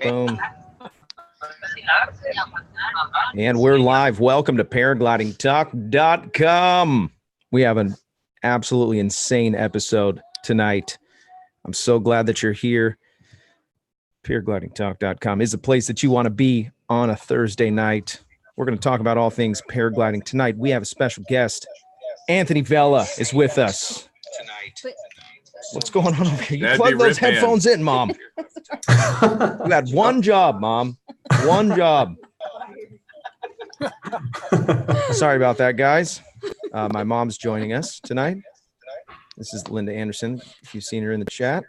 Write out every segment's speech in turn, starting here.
Boom. And we're live. Welcome to paraglidingtalk.com. We have an absolutely insane episode tonight. I'm so glad that you're here. Paraglidingtalk.com is a place that you want to be on a Thursday night. We're going to talk about all things paragliding tonight. We have a special guest. Anthony Vella is with us tonight. What's going on over here? You plug those headphones in, Mom. You had one job, Mom. One job. Sorry about that, guys. My mom's joining us tonight. This is Linda Anderson. If you've seen her in the chat.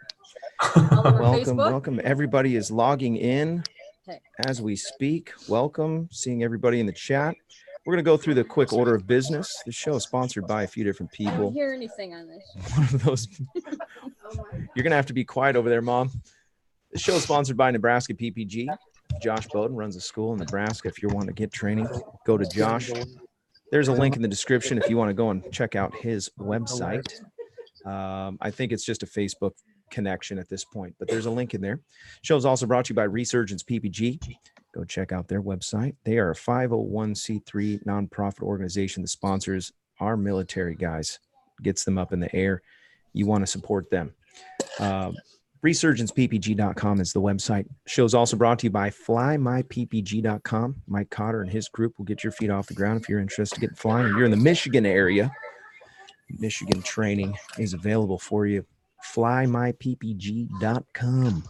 Welcome. Everybody is logging in as we speak. Welcome. Seeing everybody in the chat. We're going to go through the quick order of business. The show is sponsored by a few different people. I don't hear anything on this. One of those. You're going to have to be quiet over there, Mom. The show is sponsored by Nebraska PPG. Josh Bowden runs a school in Nebraska. If you're wanting to get training, go to Josh. There's a link in the description if you want to go and check out his website. I think it's just a Facebook connection at this point, but there's a link in there. Show is also brought to you by Resurgence PPG. Go check out their website. They are a 501c3 nonprofit organization that sponsors our military guys, gets them up in the air. You want to support them. ResurgencePPG.com is the website. Show is also brought to you by FlyMyPPG.com. Mike Cotter and his group will get your feet off the ground if you're interested in flying. If you're in the Michigan area, Michigan training is available for you. FlyMyPPG.com.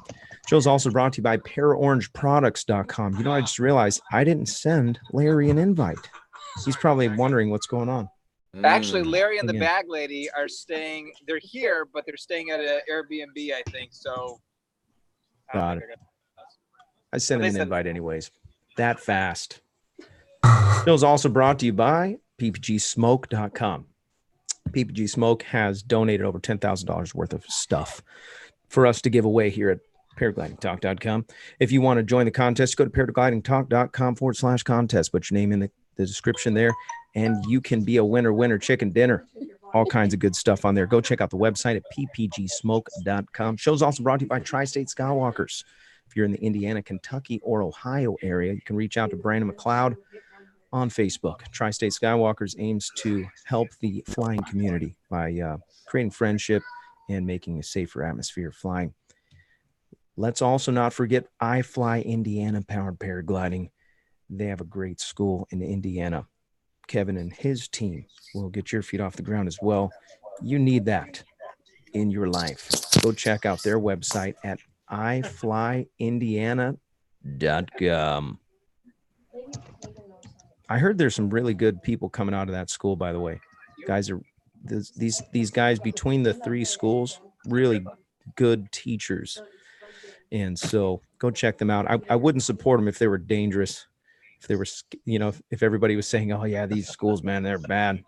Show's also brought to you by ParaOrangeProducts.com. You know, I just realized I didn't send Larry an invite. He's probably wondering what's going on. Actually, Larry and the bag lady are staying. They're here, but they're staying at an Airbnb, I think. So, got it. I sent him an invite anyways. That fast. Show's also brought to you by PPGSmoke.com. PPG Smoke has donated over $10,000 worth of stuff for us to give away here at paraglidingtalk.com. If you want to join the contest, go to paraglidingtalk.com/contest. Put your name in the description there, and you can be a winner chicken dinner. All kinds of good stuff on there. Go check out the website at ppgsmoke.com. Show's also brought to you by Tri-State Skywalkers. If you're in the Indiana, Kentucky, or Ohio area, you can reach out to Brandon McCloud on Facebook. Tri-State Skywalkers aims to help the flying community by creating friendship and making a safer atmosphere of flying. Let's also not forget iFly Indiana Powered Paragliding. They have a great school in Indiana. Kevin and his team will get your feet off the ground as well. You need that in your life. Go check out their website at iflyindiana.com. I heard there's some really good people coming out of that school, by the way. Guys are these guys between the three schools, really good teachers. And so go check them out. I wouldn't support them if they were dangerous. If they were, if everybody was saying, oh yeah, these schools, man, they're bad.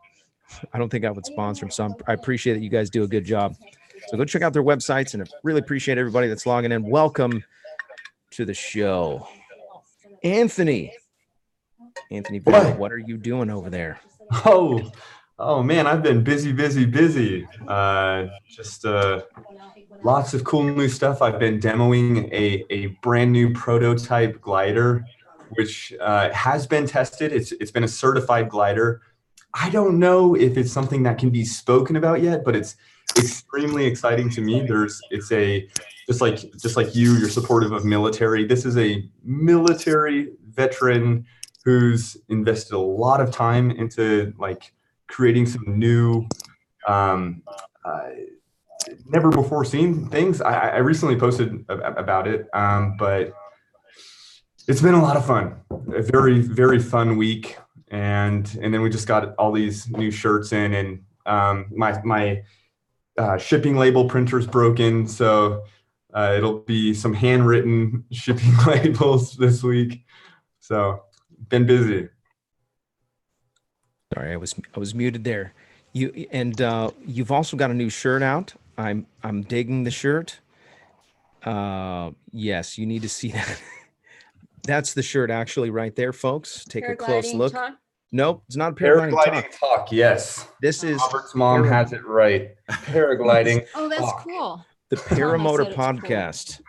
I don't think I would sponsor them. So I appreciate that you guys do a good job. So go check out their websites, and I really appreciate everybody that's logging in. Welcome to the show. Anthony, what are you doing over there? Oh man, I've been busy. Just lots of cool new stuff. I've been demoing a brand new prototype glider, which has been tested. It's been a certified glider. I don't know if it's something that can be spoken about yet, but it's extremely exciting to me. Just like you're supportive of military. This is a military veteran who's invested a lot of time into like creating some new, never before seen things. I recently posted about it, but it's been a lot of fun. A very, very fun week. And then we just got all these new shirts in, and my shipping label printer's broken. So it'll be some handwritten shipping labels this week. So been busy. Sorry, I was muted there. You've also got a new shirt out. I'm digging the shirt. Yes, you need to see that. That's the shirt actually right there, folks. Take a close look. Talk? Nope, it's not paragliding talk. Yes. This is Robert's mom has it right. Paragliding. Oh, that's cool. The Paramotor Podcast.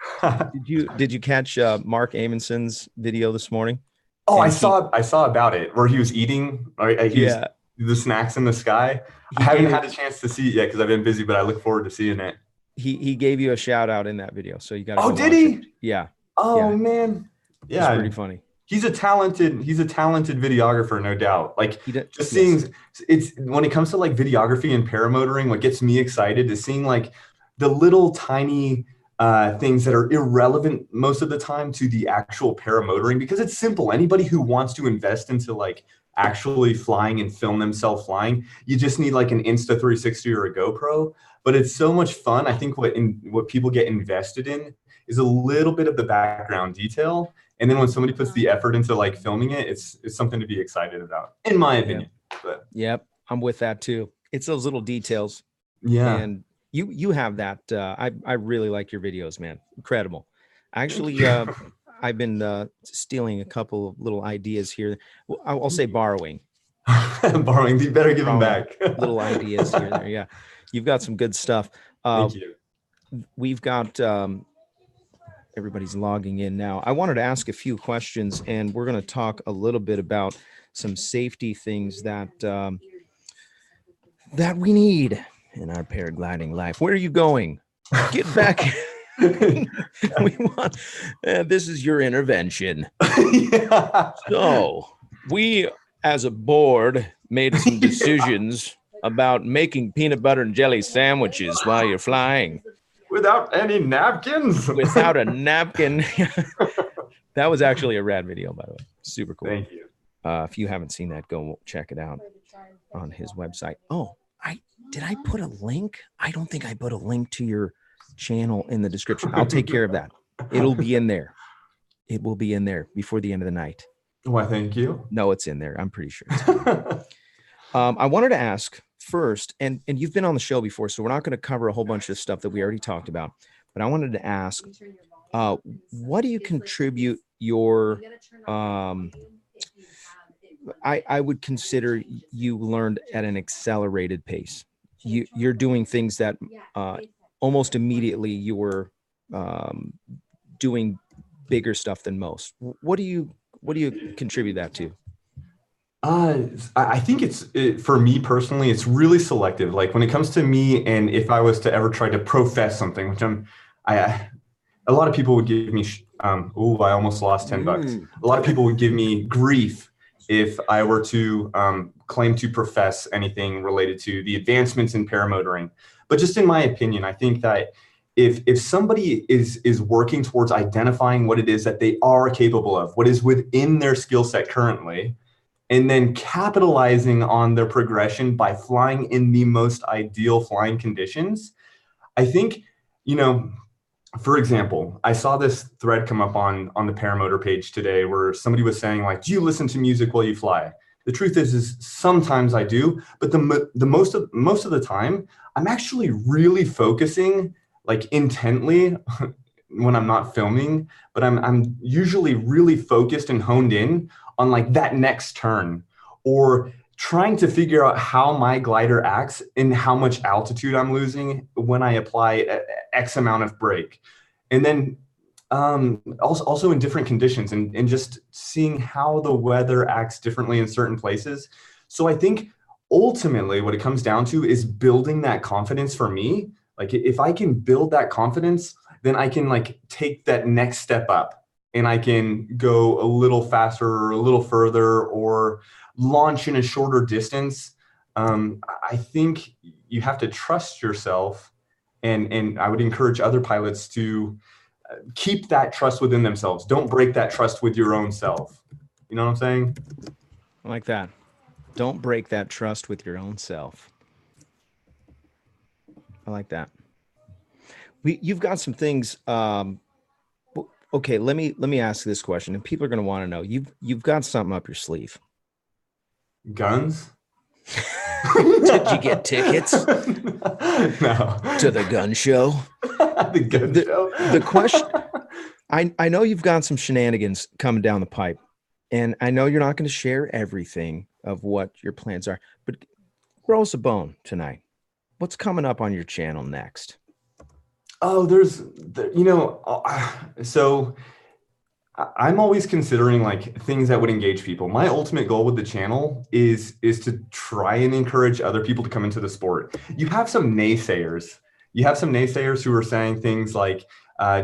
Did you catch Mark Amundsen's video this morning? Oh, I saw about it where he was eating. He was the snacks in the sky. I haven't had a chance to see it yet because I've been busy, but I look forward to seeing it. He gave you a shout out in that video, so you got to. Oh, did he? It. Yeah. Oh man. Yeah. It's pretty funny. He's a talented videographer, no doubt. Like seeing it's when it comes to like videography and paramotoring, what gets me excited is seeing like the little tiny things that are irrelevant most of the time to the actual paramotoring, because it's simple. Anybody who wants to invest into like actually flying and film themselves flying, you just need like an Insta360 or a GoPro. But it's so much fun. I think what people get invested in is a little bit of the background detail. And then when somebody puts the effort into like filming it, it's something to be excited about, in my opinion. But yep, I'm with that too. It's those little details. Yeah. And you have that. I really like your videos, man. Incredible. Actually, I've been stealing a couple of little ideas here. I'll say borrowing. Borrowing. You better give them back. Little ideas here and there. Yeah. You've got some good stuff. Thank you. We've got everybody's logging in now. I wanted to ask a few questions, and we're going to talk a little bit about some safety things that we need in our paragliding life. Where are you going? Get back. We want. This is your intervention. Yeah. So we, as a board, made some decisions about making peanut butter and jelly sandwiches while you're flying. Without any napkins? Without a napkin. That was actually a rad video, by the way. Super cool. Thank you. If you haven't seen that, go check it out on his website. Oh, did I put a link? I don't think I put a link to your channel in the description. I'll take care of that. It'll be in there. It will be in there before the end of the night. Why, thank you. No, it's in there. I'm pretty sure. I wanted to ask first, and you've been on the show before, so we're not going to cover a whole bunch of stuff that we already talked about, but I wanted to ask, what do you contribute your, I would consider you learned at an accelerated pace. You're doing things that almost immediately you were doing bigger stuff than most. What do you contribute that to? I think for me personally, it's really selective. Like when it comes to me, and if I was to ever try to profess something, which a lot of people would give me, I almost lost $10. A lot of people would give me grief if I were to claim to profess anything related to the advancements in paramotoring. But just in my opinion, I think that if somebody is working towards identifying what it is that they are capable of, what is within their skill set currently, and then capitalizing on their progression by flying in the most ideal flying conditions, I think, for example, I saw this thread come up on the Paramotor page today where somebody was saying, like, do you listen to music while you fly? The truth is sometimes I do, but the most of the time, I'm actually really focusing like intently when I'm not filming, but I'm usually really focused and honed in on like that next turn, or trying to figure out how my glider acts and how much altitude I'm losing when I apply X amount of brake. And then also in different conditions and just seeing how the weather acts differently in certain places. So I think ultimately what it comes down to is building that confidence for me. Like if I can build that confidence, then I can like take that next step up and I can go a little faster or a little further or launch in a shorter distance. I think you have to trust yourself, and I would encourage other pilots to keep that trust within themselves. Don't break that trust with your own self. You know what I'm saying? I like that. Don't break that trust with your own self. I like that. You've got some things. Okay, let me ask this question, and people are going to want to know. You've got something up your sleeve. Guns? Did you get tickets? No. To the gun show? The gun show? The question, I know you've got some shenanigans coming down the pipe, and I know you're not going to share everything of what your plans are, but throw us a bone tonight. What's coming up on your channel next? Oh, so I'm always considering like things that would engage people. My ultimate goal with the channel is to try and encourage other people to come into the sport. You have some naysayers. Who are saying things like,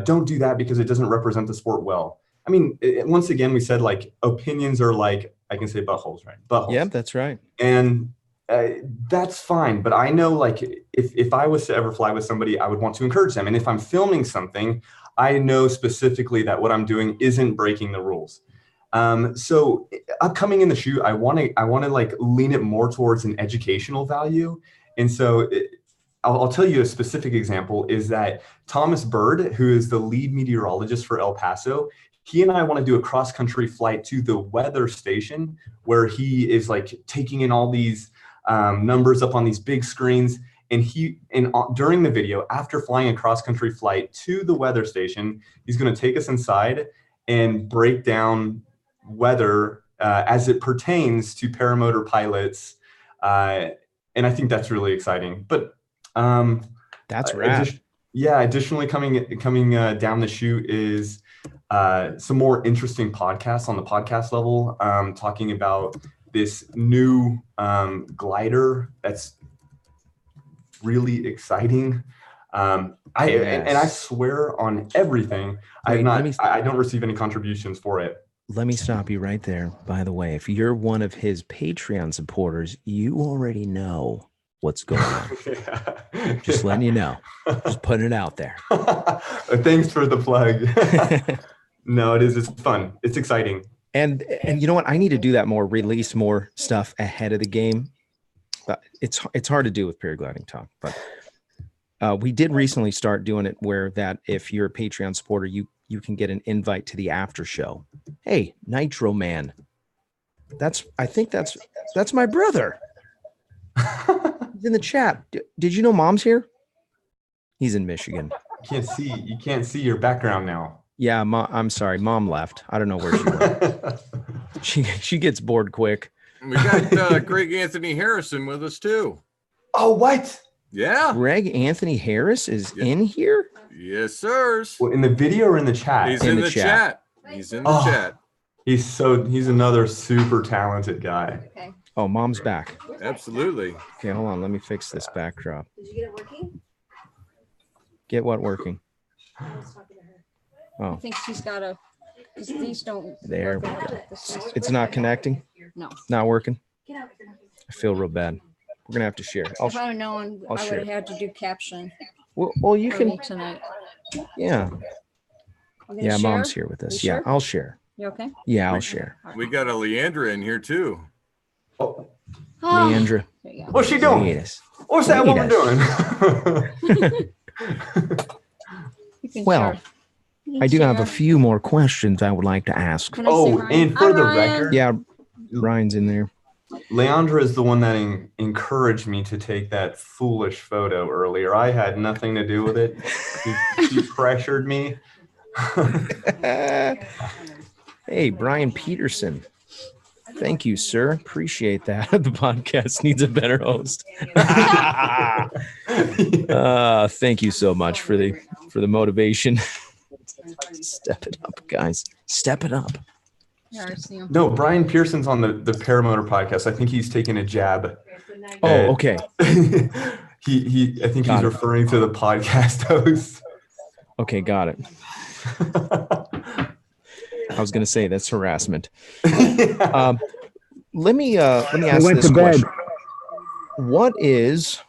don't do that because it doesn't represent the sport well. I mean, once again, we said like opinions are like, I can say buttholes, right? Buttholes. Yeah, that's right. And that's fine. But I know like if I was to ever fly with somebody, I would want to encourage them. And if I'm filming something, I know specifically that what I'm doing isn't breaking the rules. So upcoming in the shoot, I want to like lean it more towards an educational value. And so I'll tell you a specific example is that Thomas Bird, who is the lead meteorologist for El Paso, he and I want to do a cross-country flight to the weather station where he is like taking in all these numbers up on these big screens. And during the video, after flying a cross-country flight to the weather station, he's going to take us inside and break down weather as it pertains to paramotor pilots. And I think that's really exciting. But that's rad. Additionally, coming down the chute is some more interesting podcasts on the podcast level, talking about this new glider that's really exciting. I swear on everything, I don't receive any contributions for it. Let me stop you right there. By the way, if you're one of his Patreon supporters, you already know what's going on. Just letting you know. Just putting it out there. Thanks for the plug. No, it is. It's fun. It's exciting. And you know what? I need to do that more, release more stuff ahead of the game. But it's hard to do with Paragliding Talk. But we did recently start doing it where that if you're a Patreon supporter, you can get an invite to the after show. Hey, Nitro Man. I think that's my brother. He's in the chat. Did you know Mom's here? He's in Michigan. You can't see your background now. Yeah, I'm sorry. Mom left. I don't know where she went. She gets bored quick. We got Greg Anthony Harrison with us too. Oh, what? Yeah. Greg Anthony Harris is in here? Yes, sirs. Well, in the video or in the chat? He's in the chat. He's in the chat. He's another super talented guy. Okay. Oh, Mom's back. Absolutely. Okay, hold on. Let me fix this backdrop. Did you get it working? Get what working? I was talking to her. Oh, I think she's got a. These don't. there we work go. out. It's not connecting? No. Not working? I feel real bad. We're going to have to share. If I had known, I'll I would share. have had to do caption Well, you for can. me tonight. Yeah. You gonna Yeah, share? Mom's here with us. You Yeah, sure? I'll share. You okay? Yeah, I'll share. We got a Leandra in here too. Oh, Oh, Leandra. there you go. what's she doing? Yes. What's that woman doing? You can Well, share. You can I do have a share. few more questions I would like to ask. Can I say Ryan? And Hi, for the Ryan. record, Yeah, Ryan's in there. Leandra is the one that encouraged me to take that foolish photo earlier. I had nothing to do with it. She pressured me. Hey, Brian Peterson. Thank you, sir. Appreciate that. The podcast needs a better host. Thank you so much for the motivation. Step it up, guys. Step it up. Yeah, I see him. No, Brian Pearson's on the Paramotor Podcast. I think he's taking a jab. Oh, okay. I think Got he's it. referring to the podcast host. Okay, got it. I was going to say that's harassment. Let me ask this question. What is,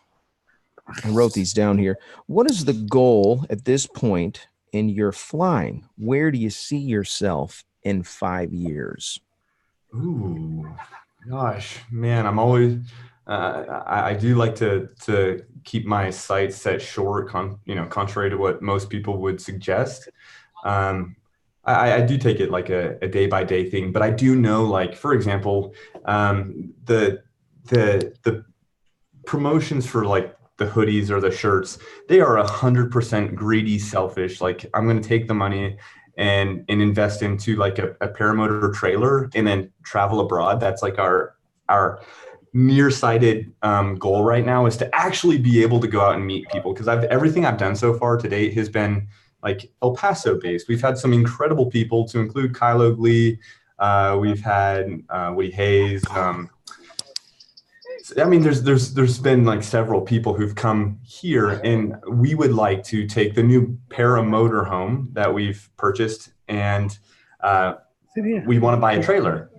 I wrote these down here. What is the goal at this point in your flying? Where do you see yourself in 5 years? Ooh, gosh, man, I'm always, I do like to keep my sights set short, contrary to what most people would suggest. I do take it like a day by day thing, but I do know, like, for example, the promotions for like the hoodies or the shirts, they are 100% greedy, selfish. Like, I'm going to take the money and invest into like a paramotor trailer and then travel abroad. That's like our nearsighted goal right now is to actually be able to go out and meet people, because everything I've done so far to date has been like El Paso based. We've had some incredible people, to include Kylo Glee. We've had Woody Hayes. I mean, there's been like several people who've come here, and we would like to take the new Paramotor home that we've purchased, and we want to buy a trailer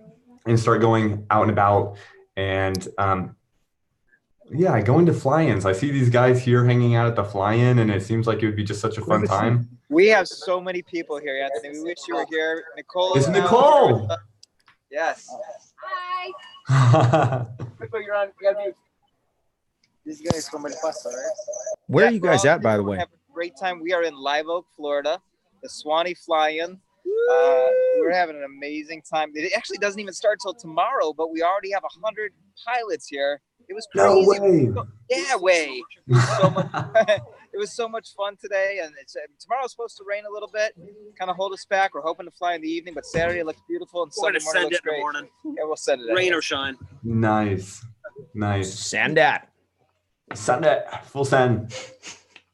and start going out and about. And going to fly-ins. I see these guys here hanging out at the fly-in, and it seems like it would be just such a fun time. We have so many people here, Anthony. We wish you were here. Nicole. It's Nicole. Yes. Hi. You're on. You gotta mute. These guys so much fun, right? Where are you guys at, by the way? Have a great time. We are in Live Oak, Florida. The Swanee Fly-In. We're having an amazing time. It actually doesn't even start till tomorrow, but we already have 100 pilots here. It was crazy. No way. Yeah, way. It was so much. It was so much fun today, and tomorrow's supposed to rain a little bit, kind of hold us back. We're hoping to fly in the evening, but Saturday looks beautiful, and Sunday morning looks great. Yeah, we'll send it. Rain or shine. Nice. Send that. Send it. Full send.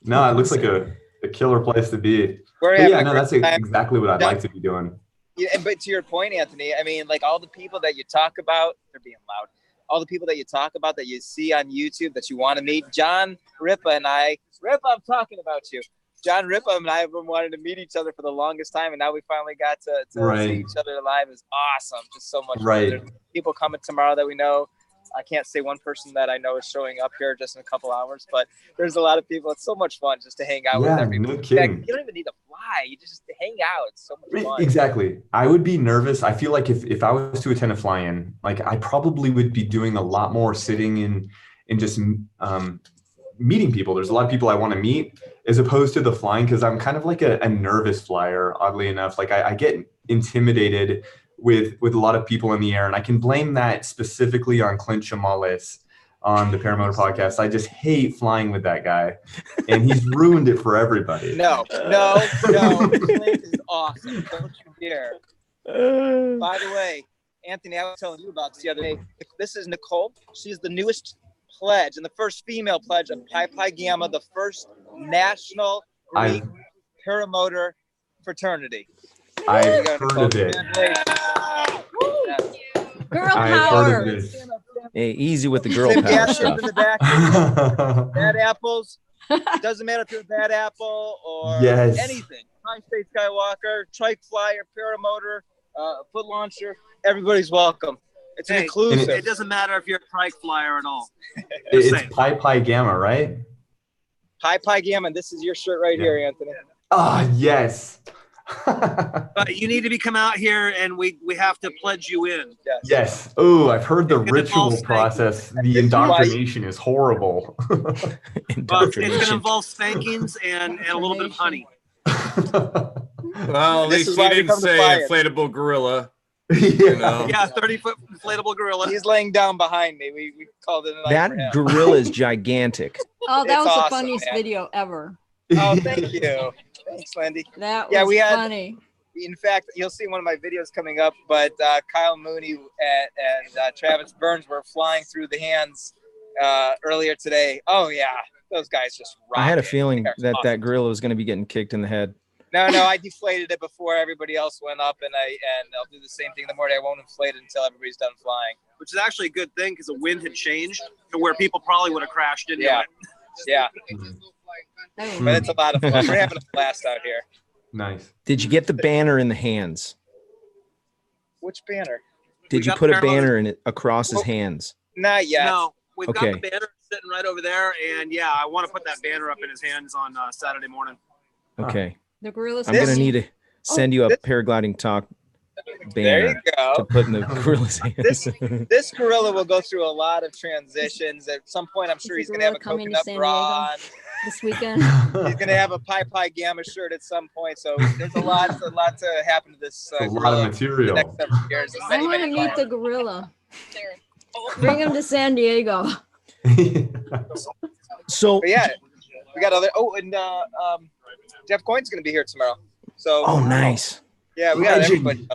No, it looks like a killer place to be. That's exactly what I'd like to be doing. Yeah, but to your point, Anthony, I mean, like all the people that you talk about, they're being loud. All the people that you talk about that you see on YouTube that you want to meet, John Ripa and I. Ripa, I'm talking about you. John Ripa and I have been wanting to meet each other for the longest time, and now we finally got to see each other live. It's awesome. Just so much fun. There's people coming tomorrow that we know. I can't say one person that I know is showing up here just in a couple hours, but there's a lot of people. It's so much fun just to hang out with everybody. No kidding. You don't even need to fly. You just hang out. It's so much fun. Exactly. I would be nervous. I feel like if I was to attend a fly-in, like I probably would be doing a lot more sitting and just meeting people. There's a lot of people I want to meet as opposed to the flying, because I'm kind of like a nervous flyer, oddly enough. Like I get intimidated with a lot of people in the air, and I can blame that specifically on Clint Chamales on the Paramotor Podcast. I just hate flying with that guy, and he's ruined it for everybody. No. Clint is awesome. Don't you dare. By the way, Anthony, I was telling you about this the other day. This is Nicole. She's the newest pledge and the first female pledge of Pi Pi Gamma, the first national Greek paramotor fraternity. I've heard of it. Girl power. Hey, easy with the girl power stuff. In the back, bad apples. Doesn't matter if you're a bad apple or anything. Tri-State Skywalker, trike flyer, paramotor, foot launcher. Everybody's welcome. It's an inclusive. It doesn't matter if you're a trike flyer at all. It's Pi Pi Gamma, right? Pi Pi Gamma. This is your shirt right here, Anthony. Ah, yes. But you need to come out here, and we have to pledge you in. Yes. Oh, I've heard the ritual process. The indoctrination is horrible. It's going to involve spankings and a little bit of honey. Well, at least you didn't say inflatable gorilla. You know? Yeah, 30-foot inflatable gorilla. He's laying down behind me. We called it a night that for him. gorilla is gigantic. Oh, that was awesome, the funniest video ever. Oh, thank you. Thanks, Wendy. That was funny. In fact, you'll see one of my videos coming up, but Kyle Mooney and Travis Burns were flying through the hands earlier today. Oh, yeah. Those guys just rock. I had a feeling that gorilla was going to be getting kicked in the head. No, I deflated it before everybody else went up, and I'll do the same thing in the morning. I won't inflate it until everybody's done flying. Which is actually a good thing, because the wind had changed to where people probably would have crashed into it. Yeah. But it's a lot of fun. We're having a blast out here. Nice. Did you get the banner in the hands? Which banner? Did you put a banner in it across his hands? Not yet. No, we've got the banner sitting right over there, and I want to put that banner up in his hands on Saturday morning. Okay. The gorilla's I'm going to need to send you a paragliding talk banner to put in the gorilla's hands. This gorilla will go through a lot of transitions. At some point, I'm sure he's going to have a coconut bra on. This weekend. He's going to have a Pi Pi Gamma shirt at some point. So there's a lot to happen to this a lot of material. The next several years. I want to meet the gorilla. Bring him to San Diego. So we got other. Oh, and Jeff Coyne's going to be here tomorrow. So nice. Yeah, we got everybody.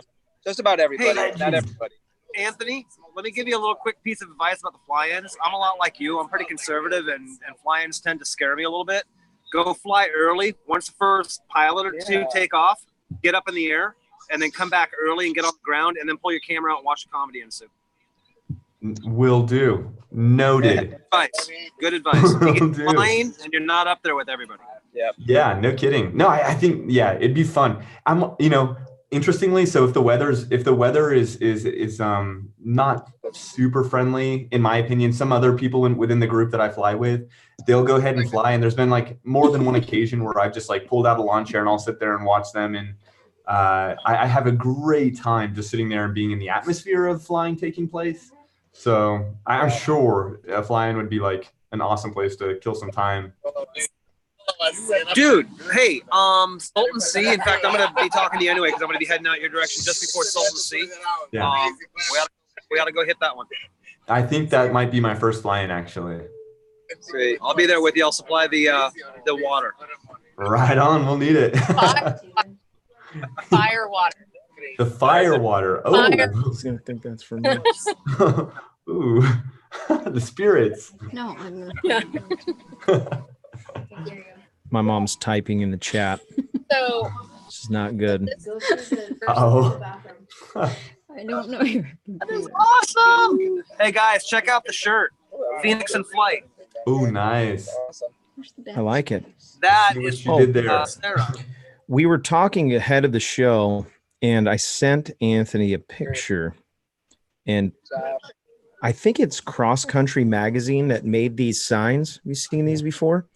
Just about everybody. Not everybody. Anthony, let me give you a little quick piece of advice about the fly-ins. I'm a lot like you. I'm pretty conservative, and fly-ins tend to scare me a little bit. Go fly early. Once the first pilot or two take off, get up in the air, and then come back early and get off the ground, and then pull your camera out and watch the comedy ensue. Will do. Noted. Good advice. You get flying, and you're not up there with everybody. Yeah, no kidding. No, I think, yeah, it'd be fun. Interestingly, so if the weather is not super friendly, in my opinion, some other people within the group that I fly with, they'll go ahead and fly. And there's been like more than one occasion where I've just like pulled out a lawn chair and I'll sit there and watch them. And I have a great time just sitting there and being in the atmosphere of flying taking place. So I'm sure flying would be like an awesome place to kill some time. Dude, hey, Salton Sea. In fact, I'm gonna be talking to you anyway because I'm gonna be heading out your direction just before Salton Sea. Yeah. We gotta go hit that one. I think that might be my first fly-in, actually. Sweet. I'll be there with you. I'll supply the water. Right on. We'll need it. Fire water. The fire water. Oh, I was gonna think that's for me. Ooh, the spirits. No, I'm My mom's typing in the chat. So This is not good. Oh. I don't know your That is awesome. Hey guys, check out the shirt. Phoenix in flight. Oh, nice. I like it. That See what is you did there. Sarah. We were talking ahead of the show, and I sent Anthony a picture, and I think it's Cross Country Magazine that made these signs. Have you seen these before?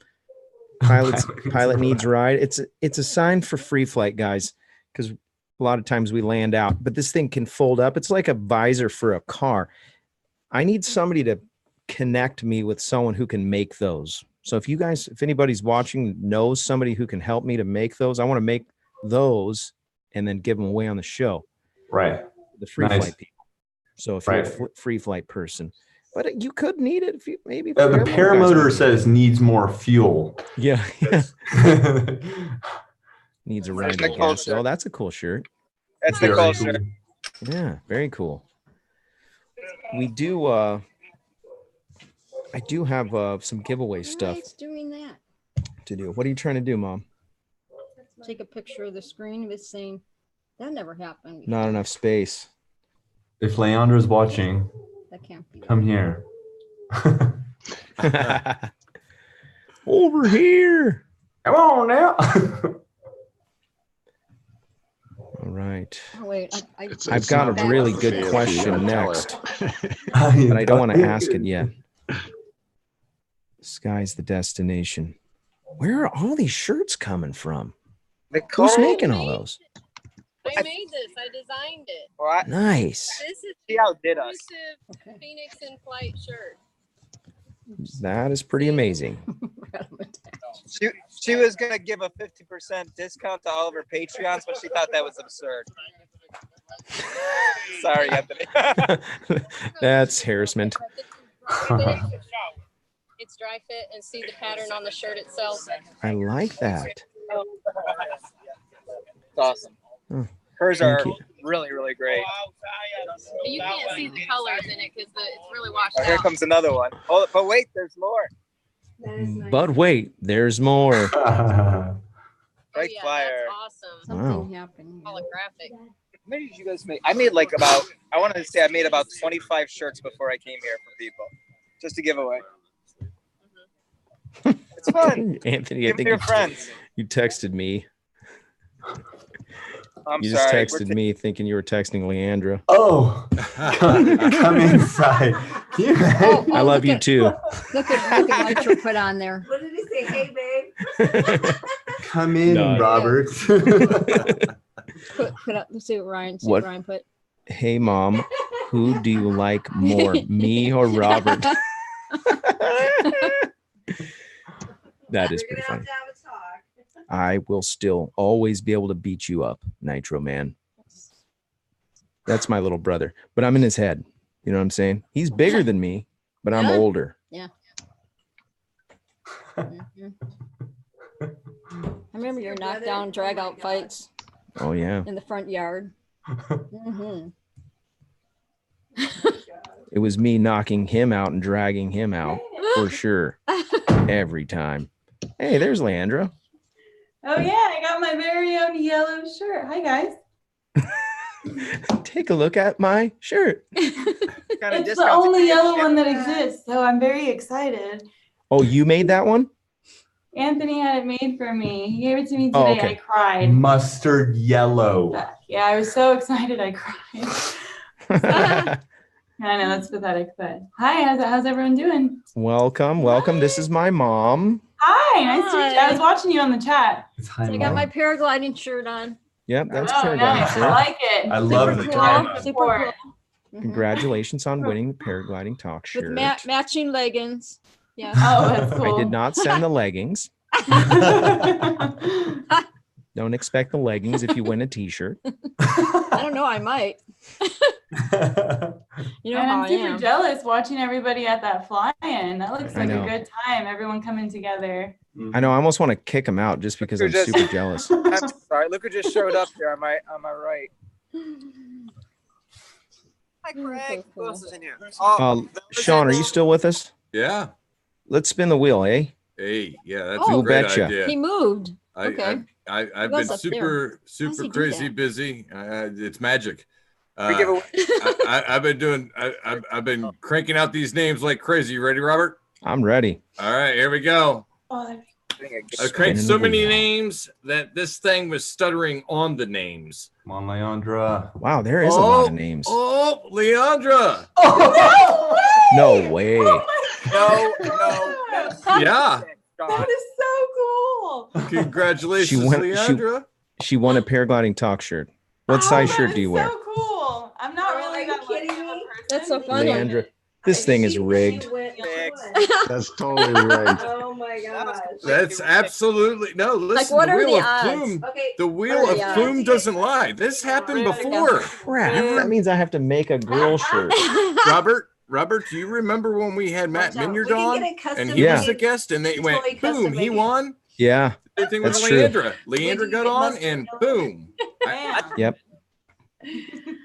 Pilot needs ride. It's a sign for free flight guys, because a lot of times we land out, but this thing can fold up. It's like a visor for a car. I need somebody to connect me with someone who can make those. So if anybody's watching knows somebody who can help me to make those, I want to make those and then give them away on the show. Right. The free Nice. flight people. So if you're a free flight person, but you could need it if you maybe. The paramotor says needs more fuel. Yeah. Needs a ride. I guess. Oh, that's a cool shirt. That's the cool shirt. Yeah, very cool. We do. I do have some giveaway stuff doing that. to do. What are you trying to do, Mom? Take a picture of the screen of it saying that never happened. Not enough space. If Leandra's watching, That can't be. come here. Over here. Come on now. All right. Oh, wait, I've got a really good question next, but I don't want to ask it yet. Sky's the destination. Where are all these shirts coming from? Who's making all those? I made this. I designed it. What? Nice. This is She outdid us. exclusive Phoenix in flight shirt. That is pretty amazing. She was gonna give a 50% discount to all of her Patreons, but she thought that was absurd. Sorry, Anthony. That's harassment. It's dry fit and see the pattern on the shirt itself. I like that. It's awesome. Oh, Hers thank are you. really, really great. But you can't see the colors in it because it's really washed Oh, here out. comes another one. Oh, but wait, there's more. But wait, there's more. Oh, Break yeah, flyer. that's awesome. Something happened. Holographic. How many did you guys make? I made like about, I wanted to say I made about 25 shirts before I came here for people, just to give away. It's fun. Anthony, Give I it think to your friends. you texted me. I'm You just sorry. texted me thinking you were texting Leandra. Oh, come inside. Can you imagine? I love you too. Look at what you put on there. What did he say? Hey, babe. Come in, No. Robert. Put up. Let's see what Ryan. See What? what Ryan put. Hey, Mom, who do you like more, me or Robert? That is We're pretty gonna funny. have to have a talk. I will still always be able to beat you up, Nitro Man. That's my little brother, but I'm in his head. You know what I'm saying? He's bigger than me, but I'm Yeah. older. Mhm. I remember your knockdown, drag out fights Oh, yeah. in the front yard. Mhm. It was me knocking him out and dragging him out for sure. Every time. Hey, there's Leandra. Oh yeah, I got my very own yellow shirt. Hi guys. Take a look at my shirt. It's the only yellow one that exists, so I'm very excited. Oh, you made that one? Anthony had it made for me. He gave it to me today. okay. I cried. Mustard yellow. Yeah, I was so excited I cried. I know that's pathetic, but hi, how's everyone doing? Welcome. This is my mom. Hi, nice to meet you. I was watching you on the chat. I got my paragliding shirt on. Yep, that's Oh, nice. I like it. I love the Cool. Super cool. Mhm. Congratulations on winning the paragliding talk shirt. With matching leggings. Yeah. Oh, that's cool. I did not send the leggings. Don't expect the leggings if you win a t-shirt. I don't know. I might. You know And how I'm I super am. jealous watching everybody at that fly-in. That looks I like a know. good time. Everyone coming together. I know. I almost want to kick him out just because I'm super jealous. I'm sorry. Look who just showed up here on my right. Hi, Craig. Who else is in here? Sean, are you still with us? Yeah. Let's spin the wheel, eh? Hey, yeah, that's Oh. a You great betcha. idea. He moved. Okay. I've goes been up there? super How's he do crazy that? busy. It's magic. We give away. I've been cranking out these names like crazy. You ready, Robert? I'm ready. All right, here we go. Oh, I've cranked Spinning so the many wheel. names that this thing was stuttering on the names. Come on, Leandra. Wow, there is a lot of names. Oh, Leandra. No way. No. Yeah. that is so cool. Congratulations, She went- Leandra. She won a paragliding talk shirt. What size that shirt is do you wear? So cool. I'm not Are really you that much kidding of a me? person. That's so funny. Leandra, this thing is rigged. That's totally rigged. Oh my gosh. That's absolutely no. Listen, what the are wheel the of odds? plume. Okay. The wheel What are of the plume odds? doesn't lie. This happened before. Crap. That means I have to make a girl shirt. Robert, do you remember when we had Matt Watch out. Minyard We can on get a custom and he was Yeah. the guest and they went Totally custom boom, he made. won? Yeah. Same thing with That's true. Leandra. Leandra got on and boom. Damn. Yep.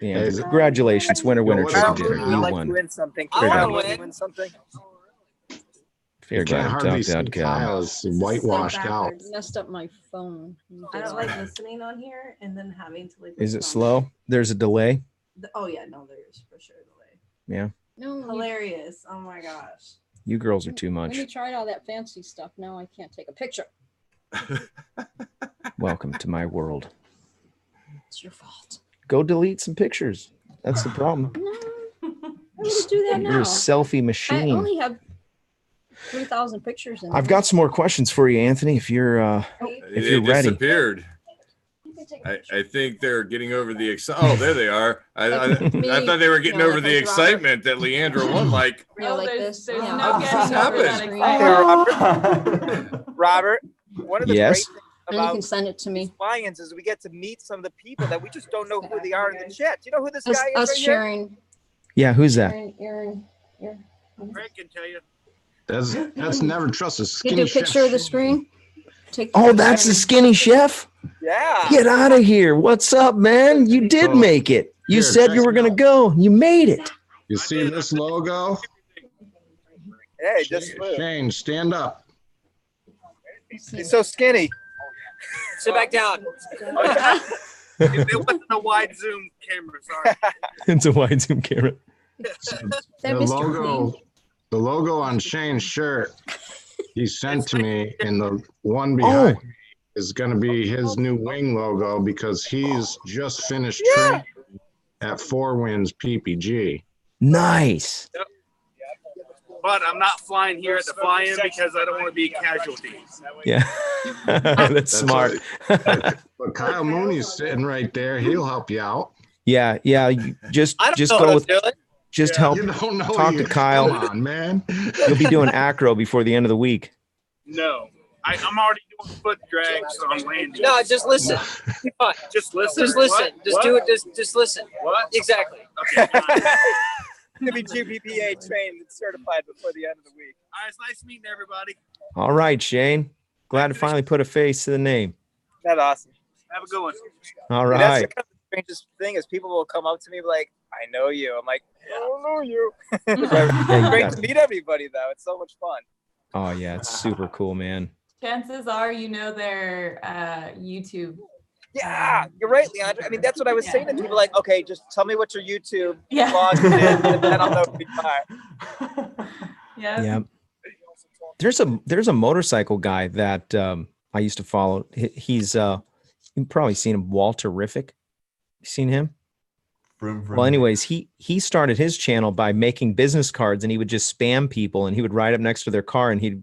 Yeah. Congratulations, winner, What chicken else? dinner. I'd You like to won. win something. I wanna Would you win. win something. Can't hardly see Kyle is whitewashed out. Messed up my phone. I don't like listening on here and then having to like. Is it listen on slow? There's a delay. Oh yeah, no, there is for sure delay. Yeah. No, Hilarious. Oh my gosh. You girls are too when much. you tried all that fancy stuff, now I can't take a picture. Welcome to my world. It's your fault. Go delete some pictures. That's the problem. I just do that You're now. a selfie I machine. only have 3,000 pictures in I've there. got some more questions for you, Anthony. If you're If you're They ready. disappeared. You can take a I picture. think they're getting over the excitement. Oh, there they are. I Me, thought they were getting you know, over like the as Robert. excitement that Leandra won. Like, You know, like there's this. no Yeah. How getting does this over that happen? excitement. Robert, one of the Yes? great things And you can about send it to me. Lions is we get to meet some of the people that we just don't know who they are in the chat. Do you know who this guy Us, is us right here? sharing. Yeah, who's that? Aaron. Craig can tell you. That's never trust a Can skinny you do a chef. picture of the screen? Take Oh, that's the skinny chef? Yeah. Get out of here. What's up, man? You did make it. You Here, said check you were it going to out. go. You made it. You see this logo? Hey, just Shane, stand up. he's so skinny. Sit back down. It wasn't a wide zoom camera. Sorry. It's a wide zoom camera. That The Mr. logo, the logo on Shane's shirt he sent to me, and the one behind me is going to be his new wing logo because he's just finished training at Four Winds PPG. Nice. But I'm not flying here at the fly-in because I don't want to be a casualty. Yeah. That's smart. But Kyle Mooney's sitting right there. He'll help you out. Yeah. You just I don't know go what with I'm doing. just help You don't know. talk to Kyle. Come on, man. You'll be doing acro before the end of the week. No. I'm already doing foot drags on landing. No, just listen. Be fine. Just listen. Just listen. What? Just What? do it. Just listen. What? Exactly. Okay. All right. To be GPPA trained and certified before the end of the week. It's nice meeting everybody. All right, Shane. Glad to finally put a face to the name. That's awesome. Have a good one. All That's right. strangest thing is people will come up to me and be like, I know you. I'm like, I don't know you. Yeah, Great got to it. meet everybody though. It's so much fun. Oh yeah, it's super cool, man. Chances are you know their YouTube. Yeah, you're right, Leandra. I mean, that's what I was saying to people. Like, okay, just tell me what your YouTube Yeah. blog is, and then I'll know who you are. Yeah. There's a motorcycle guy that I used to follow. He's you've probably seen him, Walter Riffick. You seen him? Vroom, vroom. Well, anyways, he started his channel by making business cards, and he would just spam people, and he would ride up next to their car, and he'd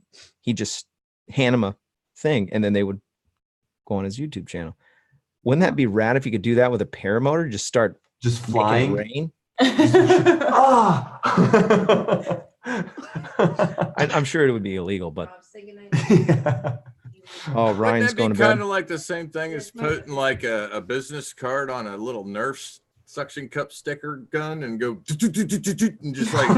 just hand them a thing, and then they would go on his YouTube channel. Wouldn't that be rad if you could do that with a paramotor? Just start flying rain. Ah! I'm sure it would be illegal, but oh, Wouldn't Ryan's that going be to bed. kind of like the same thing as putting like a business card on a little Nerf suction cup sticker gun and go and just like,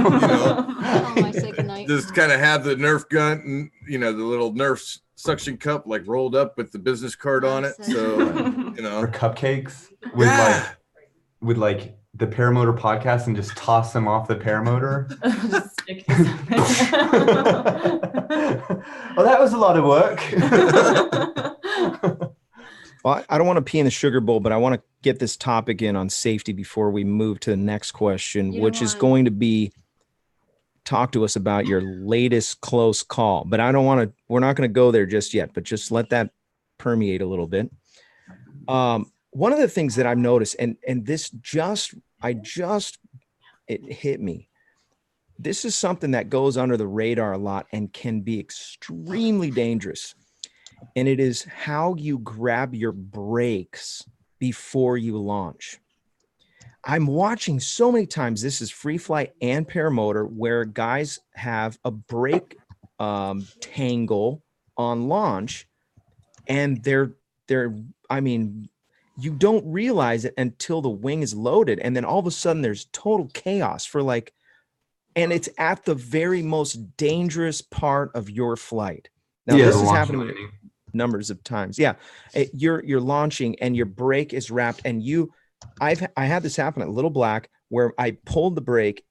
just kind of have the Nerf gun and, the little Nerf suction cup like rolled up with the business card on it. So, or cupcakes with like the Paramotor Podcast and just toss them off the paramotor. Well, that was a lot of work. Well, I don't want to pee in the sugar bowl, but I want to get this topic in on safety before we move to the next question, which is going to be talk to us about your latest close call. But we're not going to go there just yet, but just let that permeate a little bit. One of the things that I've noticed, and this it hit me. This is something that goes under the radar a lot and can be extremely dangerous. And it is how you grab your brakes before you launch. I'm watching so many times, this is free flight and paramotor, where guys have a brake tangle on launch, and you don't realize it until the wing is loaded. And then all of a sudden there's total chaos and it's at the very most dangerous part of your flight. Now, this has happened to me numbers of times. Yeah. You're launching and your brake is wrapped, and I had this happen at Little Black where I pulled the brake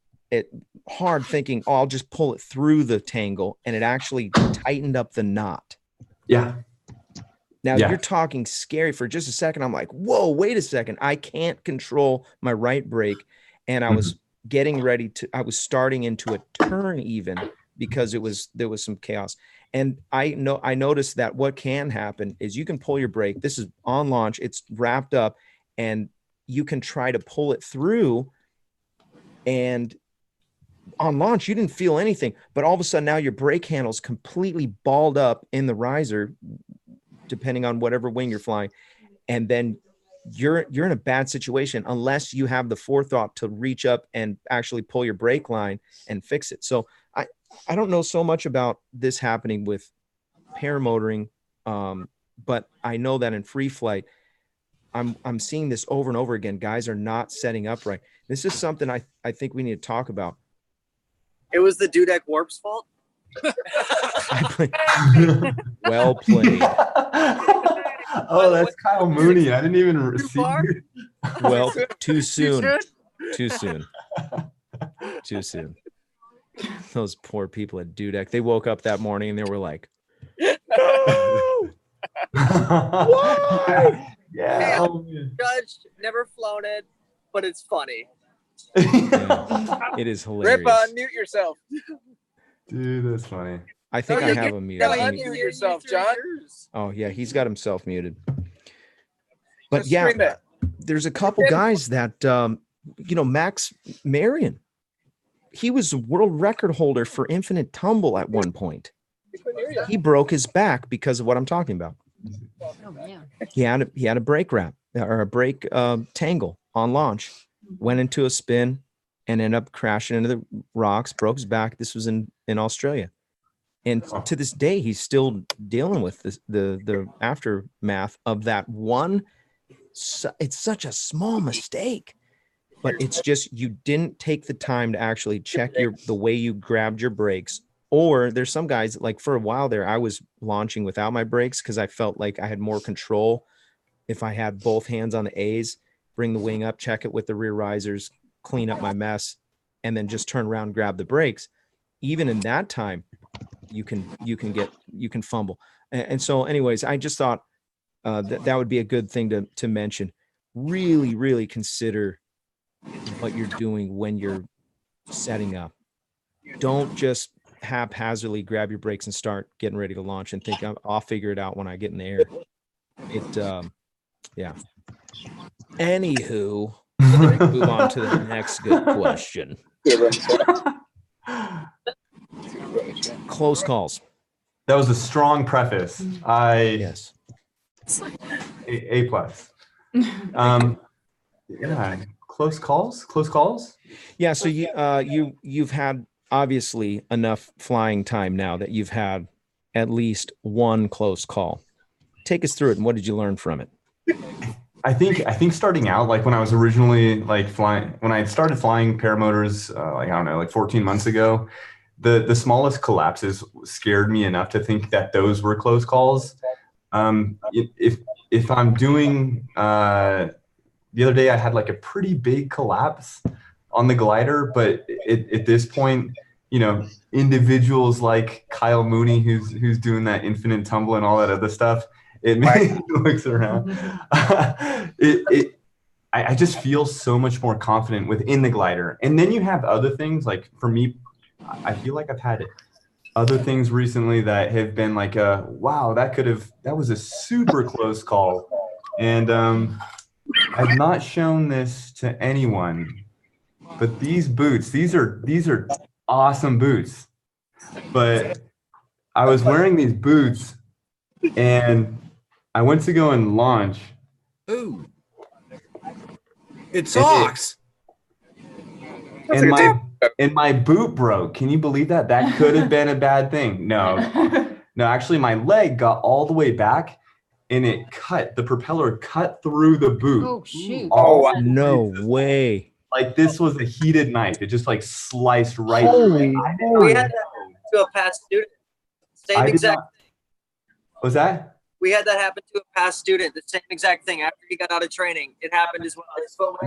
hard thinking, I'll just pull it through the tangle, and it actually tightened up the knot. Yeah. Now you're talking scary. For just a second, I'm like, whoa, wait a second. I can't control my right brake. And I was getting ready I was starting into a turn even because there was some chaos. And I noticed that what can happen is you can pull your brake. This is on launch. It's wrapped up, and you can try to pull it through. And on launch, you didn't feel anything, but all of a sudden now your brake handle's completely balled up in the riser, depending on whatever wing you're flying. And then you're in a bad situation unless you have the forethought to reach up and actually pull your brake line and fix it. So I don't know so much about this happening with paramotoring, but I know that in free flight, I'm seeing this over and over again. Guys are not setting up right. This is something I think we need to talk about. It was the Dudek Warp's fault. Well played. Oh, that's Kyle Mooney. I didn't even see you. Well, too soon. Too soon. Too soon. Those poor people at Dudek. They woke up that morning and they were like, no! Why? Yeah. Judged, never flown it, but it's funny. Yeah, it is hilarious. Rip on, mute yourself. Dude, that's funny. I think I have him muted. Unmute yourself, John. Oh yeah, he's got himself muted. But yeah, there's a couple guys that Max Marion. He was the world record holder for infinite tumble at one point. He broke his back because of what I'm talking about. Oh, man. He had a brake wrap or a brake tangle on launch, went into a spin and ended up crashing into the rocks, broke his back. This was in Australia. And to this day, he's still dealing with the aftermath of that one. It's such a small mistake, but it's just you didn't take the time to actually check the way you grabbed your brakes. Or there's some guys, like for a while there, I was launching without my brakes because I felt like I had more control if I had both hands on the A's. bring the wing up, check it with the rear risers, clean up my mess, and then just turn around, grab the brakes. Even in that time, you can fumble. And so anyways, I just thought that would be a good thing to mention. Really, really consider what you're doing when you're setting up. Don't just haphazardly grab your brakes and start getting ready to launch and think I'll figure it out when I get in the air. Yeah. Anywho, move on to the next good question. Close calls. That was a strong preface. Yes. A plus. Yeah. Close calls. Yeah. So you've had obviously enough flying time now that you've had at least one close call. Take us through it, and what did you learn from it? I think starting out, like when I was originally when I started flying paramotors, I don't know, 14 months ago, the smallest collapses scared me enough to think that those were close calls. If I'm doing, the other day I had a pretty big collapse on the glider, but at this point, individuals like Kyle Mooney, who's doing that infinite tumble and all that other stuff, it looks around. I just feel so much more confident within the glider. And then you have other things, like for me, I feel like I've had other things recently that have been wow, that was a super close call. And I've not shown this to anyone, but these boots, these are awesome boots. But I was wearing these boots and I went to go and launch. Ooh. It's socks. And my boot broke. Can you believe that? That could have been a bad thing. No, actually my leg got all the way back and the propeller cut through the boot. Oh, shoot. Oh, no way. Like this was a heated knife. It just sliced right Holy through. We had that to a past student. Same exact thing. Was that? We had that happen to a past student. The same exact thing after he got out of training. It happened as well.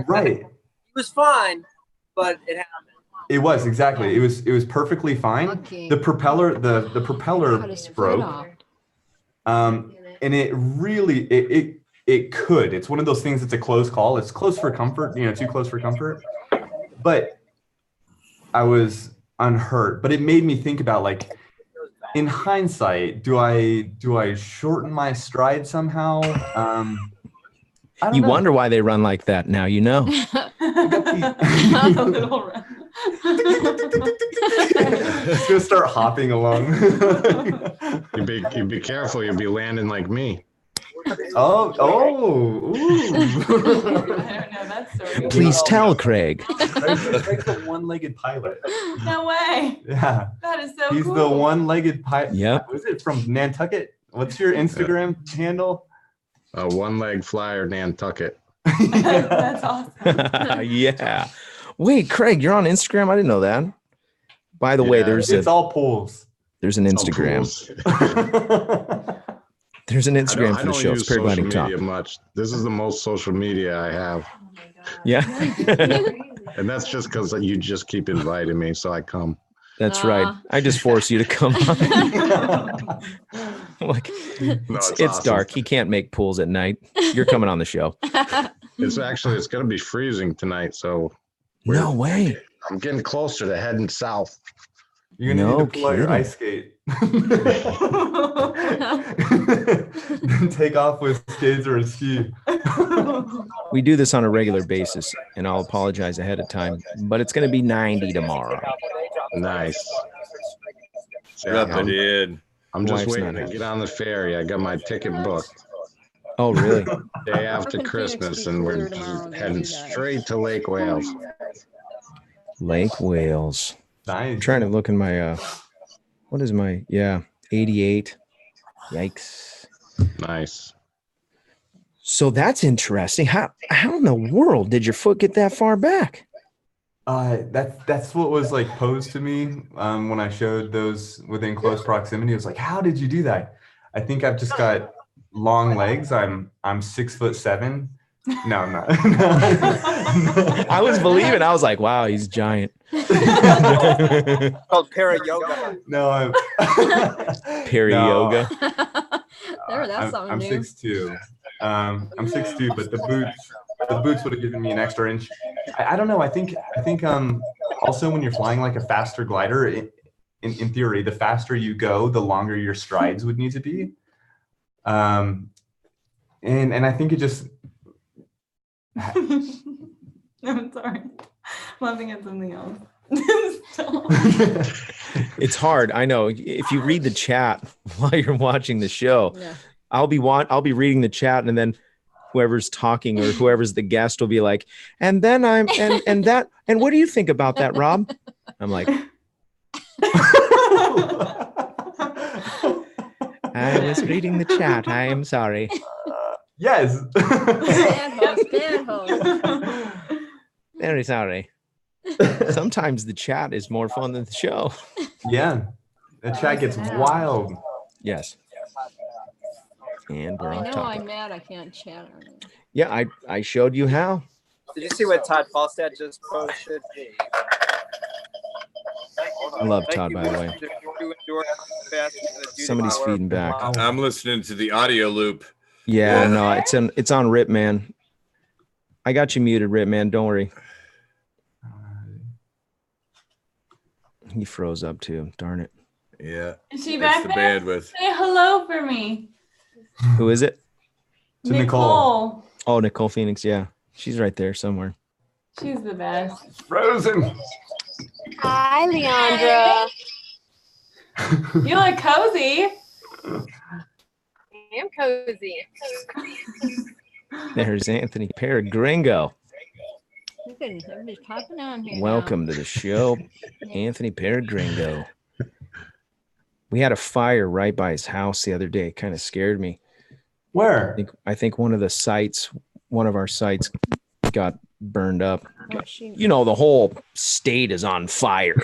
Right. He was fine, but it happened. It was exactly. It was perfectly fine. Okay. The propeller broke. And it really it could. It's one of those things that's a close call. It's close for comfort, too close for comfort. But I was unhurt. But it made me think about in hindsight, do I shorten my stride somehow? I don't know. Wonder why they run like that now, Just gonna start hopping along. You be careful, you'll be landing like me. Ooh. I don't know that story. Please tell Craig. Craig's the one-legged pilot. No way. Yeah. That is so He's cool. the one-legged pilot. Yep. Was it from Nantucket? What's your Instagram handle? One-leg flyer, Nantucket. That's awesome. Yeah. Wait, Craig, you're on Instagram? I didn't know that. By the way, it's all pools. There's an Instagram. There's an Instagram for the show. It's Paragliding Talk. Much. This is the most social media I have. Yeah. And that's just because you just keep inviting me, so I come. That's right. I just force you to come on. It's awesome. dark. He can't make pools at night. You're coming on the show. It's going to be freezing tonight, so. No way. I'm getting closer to heading south. You're going to need to pull out your ice skate. Take off with skates or a ski. We do this on a regular basis, and I'll apologize ahead of time, but it's going to be 90 tomorrow. Nice. I'm just waiting to get on the ferry. I got my ticket booked. Oh, really? Day after Christmas, and we're heading straight to Lake Wales. Lake Wales. Nice. I'm trying to look in my, 88. Yikes. Nice. So that's interesting. How in the world did your foot get that far back? That's what was posed to me when I showed those within close proximity. It was how did you do that? I think I've just got long legs. I'm 6'7", No, I'm not. I was believing. I was like, wow, he's giant. Called para yoga. No, I'm Peri yoga. There, that's something I'm new. 6'2". I'm 6'2", but the boots would have given me an extra inch. I don't know. I think also when you're flying like a faster glider, in theory, the faster you go, the longer your strides would need to be. And I think it just. I'm sorry. I'm laughing at something else. It's hard. I know. If you read the chat while you're watching the show, Yeah. I'll be reading the chat, and then whoever's talking or whoever's the guest will be like, and then and what do you think about that, Rob? I'm like, I was reading the chat. I am sorry. Yes. Bad host. Very sorry. Sometimes the chat is more fun than the show. Yeah. The chat gets wild. Yes. And we're I off know topic. I'm mad I can't chat on it. Yeah, I showed you how. Did you see what Todd Falstad just posted? I love Todd, by the way. Somebody's feeding back. I'm listening to the audio loop. Yeah, no, it's on Rip Man. I got you muted, Rip Man. Don't worry. He froze up too. Darn it. Yeah. Is she That's back the there? bandwidth. Say hello for me. Who is it? To Nicole. Oh, Nicole Phoenix. Yeah, she's right there somewhere. She's the best. Frozen. Hi, Leandra. You look cozy. I am cozy. There's Anthony Paragringo. Look at everybody's popping on here. Welcome to the show, Anthony Paragringo. We had a fire right by his house the other day. It kind of scared me. Where? I think one of our sites got burned up. Oh, shoot. You know, the whole state is on fire.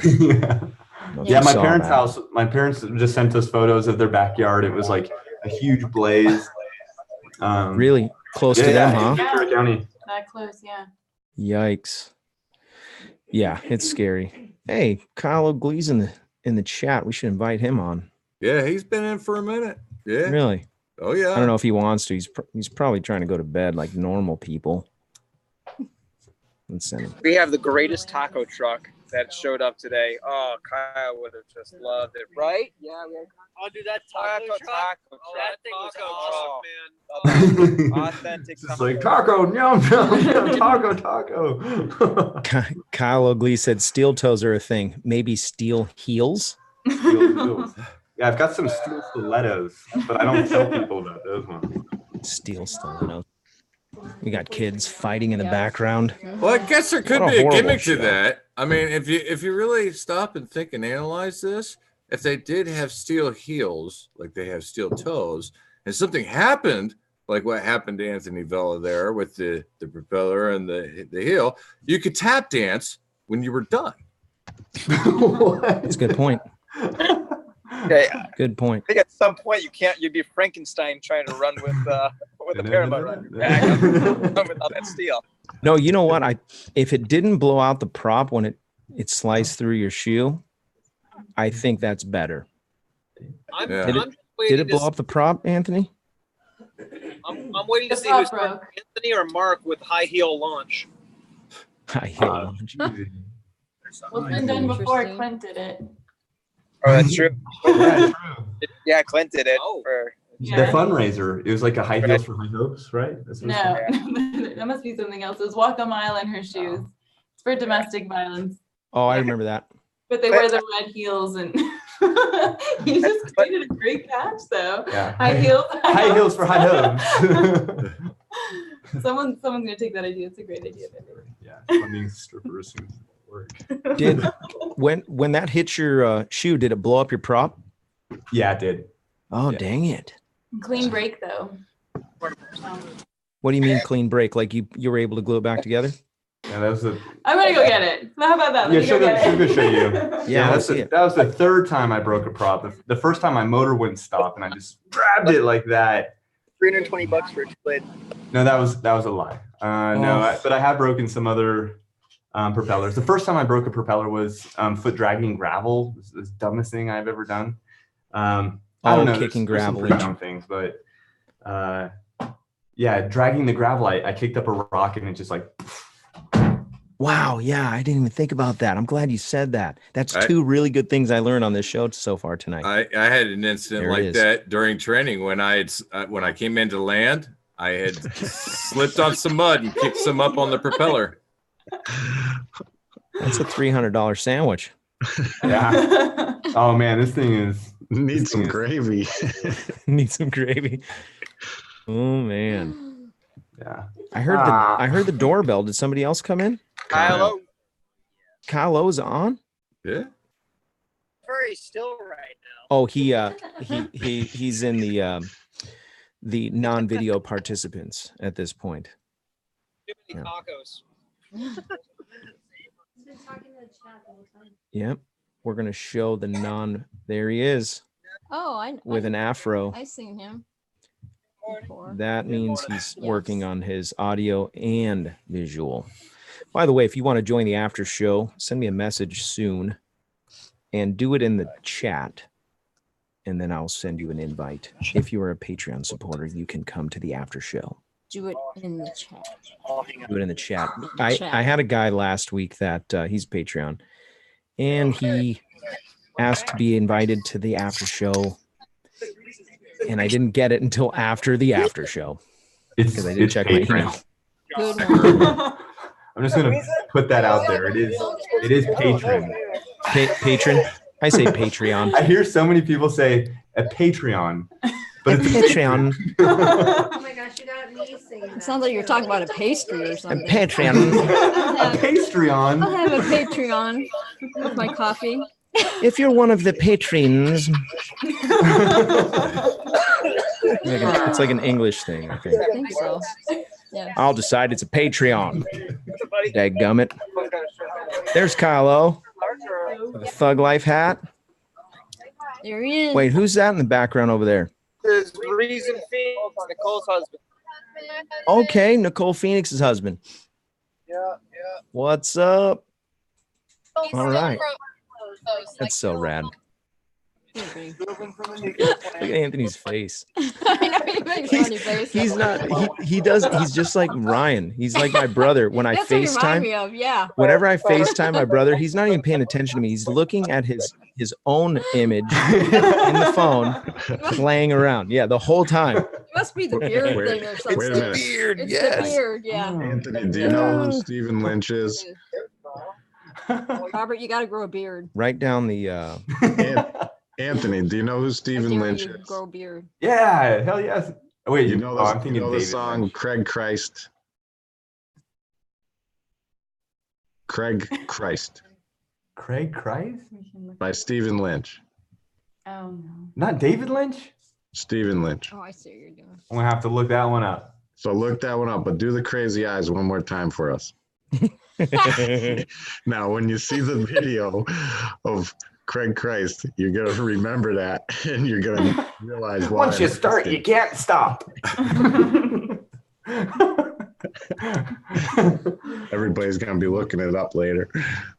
Yeah, my parents' house. My parents just sent us photos of their backyard. It was like a huge blaze. Really close to them, huh? Ventura County. That close, yeah. Yikes. Yeah, it's scary. Hey, Kyle O'Glee's in the chat. We should invite him on. Yeah, he's been in for a minute. Yeah. Really? Oh yeah. I don't know if he wants to. He's probably trying to go to bed like normal people. Let's send him. We have the greatest taco truck that showed up today. Oh, Kyle would have just loved it, right? Yeah, we had I'll do that taco truck. truck. That thing was awesome, man. Authentic. It's like taco, yum, yum, yum, taco. Kyle O'Glee said steel toes are a thing. Maybe steel heels. Yeah, I've got some steel stilettos, but I don't tell people about those ones. Steel stilettos. We got kids fighting in the background. Well, I guess there could What a be a horrible gimmick show. to that. I mean, if you really stop and think and analyze this, if they did have steel heels, like they have steel toes, and something happened, like what happened to Anthony Vella there with the propeller and the heel, you could tap dance when you were done. That's a good point. Yeah, Good point. I think at some point you'd be Frankenstein trying to run with a paramotor on your back without that steel. No, you know what? If it didn't blow out the prop when it sliced through your shoe, I think that's better. I'm Did it waiting blow up the prop, Anthony? I'm waiting to The see who's prop broke. Anthony or Mark with high heel launch. Well, it's been done before Clint did it. Oh, that's true. Yeah, Yeah, Clint did it. Oh. For, The fundraiser. It was like a high heels for high hopes, right? That's what No, it's that must be something else. It was walk a mile in her shoes. It's for domestic violence. Oh, I remember that. But they wear the red heels and he just created a great patch though. Yeah. High heels. High heels for high hopes. Someone's gonna take that idea. It's a great idea. Yeah, funding strippers who work. Did when that hit your shoe, did it blow up your prop? Yeah, it did. Oh, dang it. Clean break though. What do you mean clean break? Like you were able to glue it back together? Yeah, that was a. I'm gonna go get it. How about that? Yeah, Let me she'll go get go it. show you. Yeah, that was the third time I broke a prop. The first time my motor wouldn't stop, and I just grabbed it like that. $320 for a split. No, that was a lie. But I have broken some other propellers. The first time I broke a propeller was foot dragging gravel. It was the dumbest thing I've ever done. I don't know, kicking there's some gravel. pretty dumb things, but dragging the gravel, I kicked up a rock and it just like. Wow, yeah, I didn't even think about that. I'm glad you said that. That's two really good things I learned on this show so far tonight. I had an incident like that during training when I came into land. I had slipped on some mud and kicked some up on the propeller. That's a $300 sandwich. Yeah. Oh man, this thing needs some gravy. Needs some gravy. Oh man. Yeah. I heard the doorbell. Did somebody else come in? Kyle. Kyle O's on? Yeah. Very still right now. Oh, he's in the non-video participants at this point. Too many tacos. Yep. We're gonna show the there he is. Oh, with an afro. I seen him before. That means he's working on his audio and visual. By the way, if you want to join the after show, send me a message soon and do it in the chat. And then I'll send you an invite. If you are a Patreon supporter, you can come to the after show. Do it in the chat. Do it in the chat. I had a guy last week that he's Patreon, and he asked to be invited to the after show, and I didn't get it until after the after show because I didn't check my email. Good. I'm just gonna put that out there. It is patron. Patron. I say Patreon. I hear so many people say a Patreon, but it's Patreon. Oh my gosh, you got me singing. It sounds like you're talking about a pastry or something. A Patreon. A Patreon. I'll have a Patreon with my coffee. If you're one of the patrons. It's like an English thing, I think. I think so. Yeah. I'll decide it's a Patreon. Dadgummit. There's Kyle O. With a Thug Life hat. There he is. Wait, who's that in the background over there? There's Reason Phoenix, Nicole's husband. Okay, Nicole Phoenix's husband. Yeah. What's up? All right. That's so rad. Look at Anthony's face. I know he makes a funny face. He's not. He's just like Ryan. He's like my brother. When I That's what you remind me FaceTime, of, yeah. whenever I FaceTime my brother, he's not even paying attention to me. He's looking at his own image in the phone, playing around. Yeah, the whole time. It must be the beard thing or something. Wait a minute. Beard, It's yes. the beard, yeah. Anthony, do you know who Stephen Lynch is? Robert, you got to grow a beard. Right down the. Anthony, do you know who Stephen Lynch You is? grow a beard. Yeah, hell yes. Wait, You know, I'm thinking you know the David song Lynch. Craig Christ? Craig Christ Craig Christ? by Stephen Lynch. Oh no. Not David Lynch? Stephen Lynch. Oh, I see what you're doing. I'm gonna have to look that one up. So look that one up, but do the crazy eyes one more time for us. Now, when you see the video of Craig Christ, you're going to remember that and you're going to realize why. Once you start, you can't stop. Everybody's going to be looking it up later.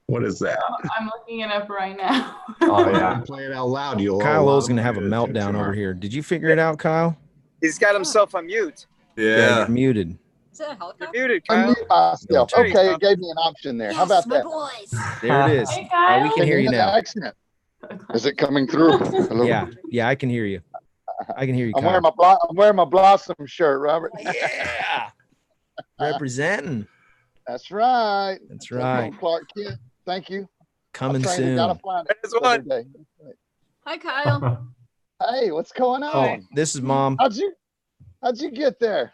What is that? I'm looking it up right now. Oh, yeah. Play it out loud. You'll Kyle O's gonna have a meltdown over here. Did you figure it out, Kyle? He's got himself on mute. Yeah. You're muted. Is that a helicopter? You're muted, Kyle. Unmute myself. There you Okay, go. it gave me an option there. How about that? There it is. Hey, Kyle. We can hear you now. Accent. Is it coming through? Hello? Yeah, I can hear you. I can hear you, I'm Kyle. wearing my Blossom shirt, Robert. Yeah. Representing. That's right. That's right. Clark Kent. Thank you. Coming Gotta soon. find it There's one. every day. Hi, Kyle. Hey, what's going Oh, on? this is Mom. How'd you get there?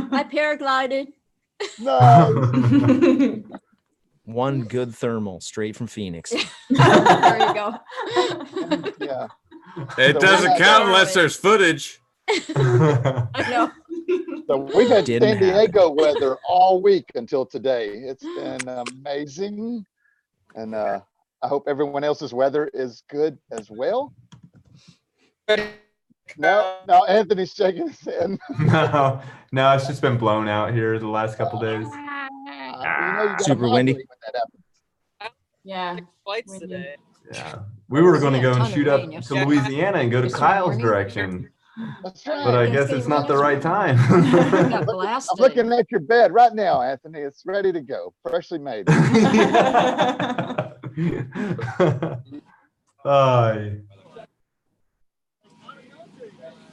I paraglided. No. One good thermal straight from Phoenix. There you go. Yeah. It doesn't count unless there's footage. I know. So we've had Didn't San Diego weather all week until today. It's been amazing. And I hope everyone else's weather is good as well. No, Anthony's shaking his head. No, it's just been blown out here the last couple days. Super windy. Yeah. Flights today. Yeah, we were going to Yeah, go and ton of shoot up rain to yesterday. Louisiana and go to Yesterday Kyle's morning. direction, That's right. but I Yeah, guess it's it's gonna not the rain right as time. Got I'm blasted. looking at your bed right now, Anthony. It's ready to go, freshly made. Aye.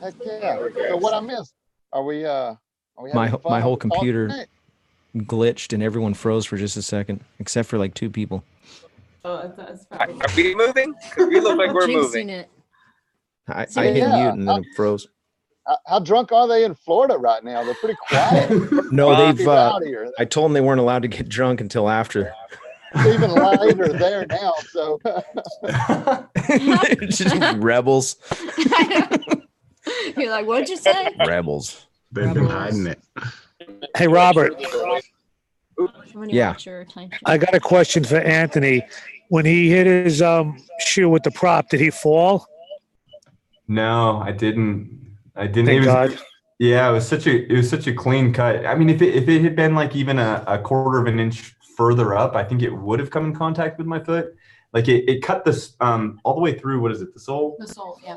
Heck yeah. So what I missed? Are we My having fun my on whole the call computer tonight? glitched and everyone froze for just a second, except for like 2 people. Oh, that's Are we moving? 'Cause we look like we're moving. Jinxing it. I So hit yeah, mute and then it froze. How drunk are they in Florida right now? They're pretty quiet. No, they've. Get out of here. I told them they weren't allowed to get drunk until after. It's even later there now. So Just rebels. You're like, what'd you say? Rebels. They've been hiding it. Hey, Robert, Somebody Yeah. watch your attention. I got a question for Anthony. When he hit his shoe with the prop, did he fall? No, I didn't. Thank It was, God. yeah, it was such a clean cut. I mean, if it had been like even a quarter of an inch further up, I think it would have come in contact with my foot. Like it cut this all the way through. What is it? The sole? The sole, yeah.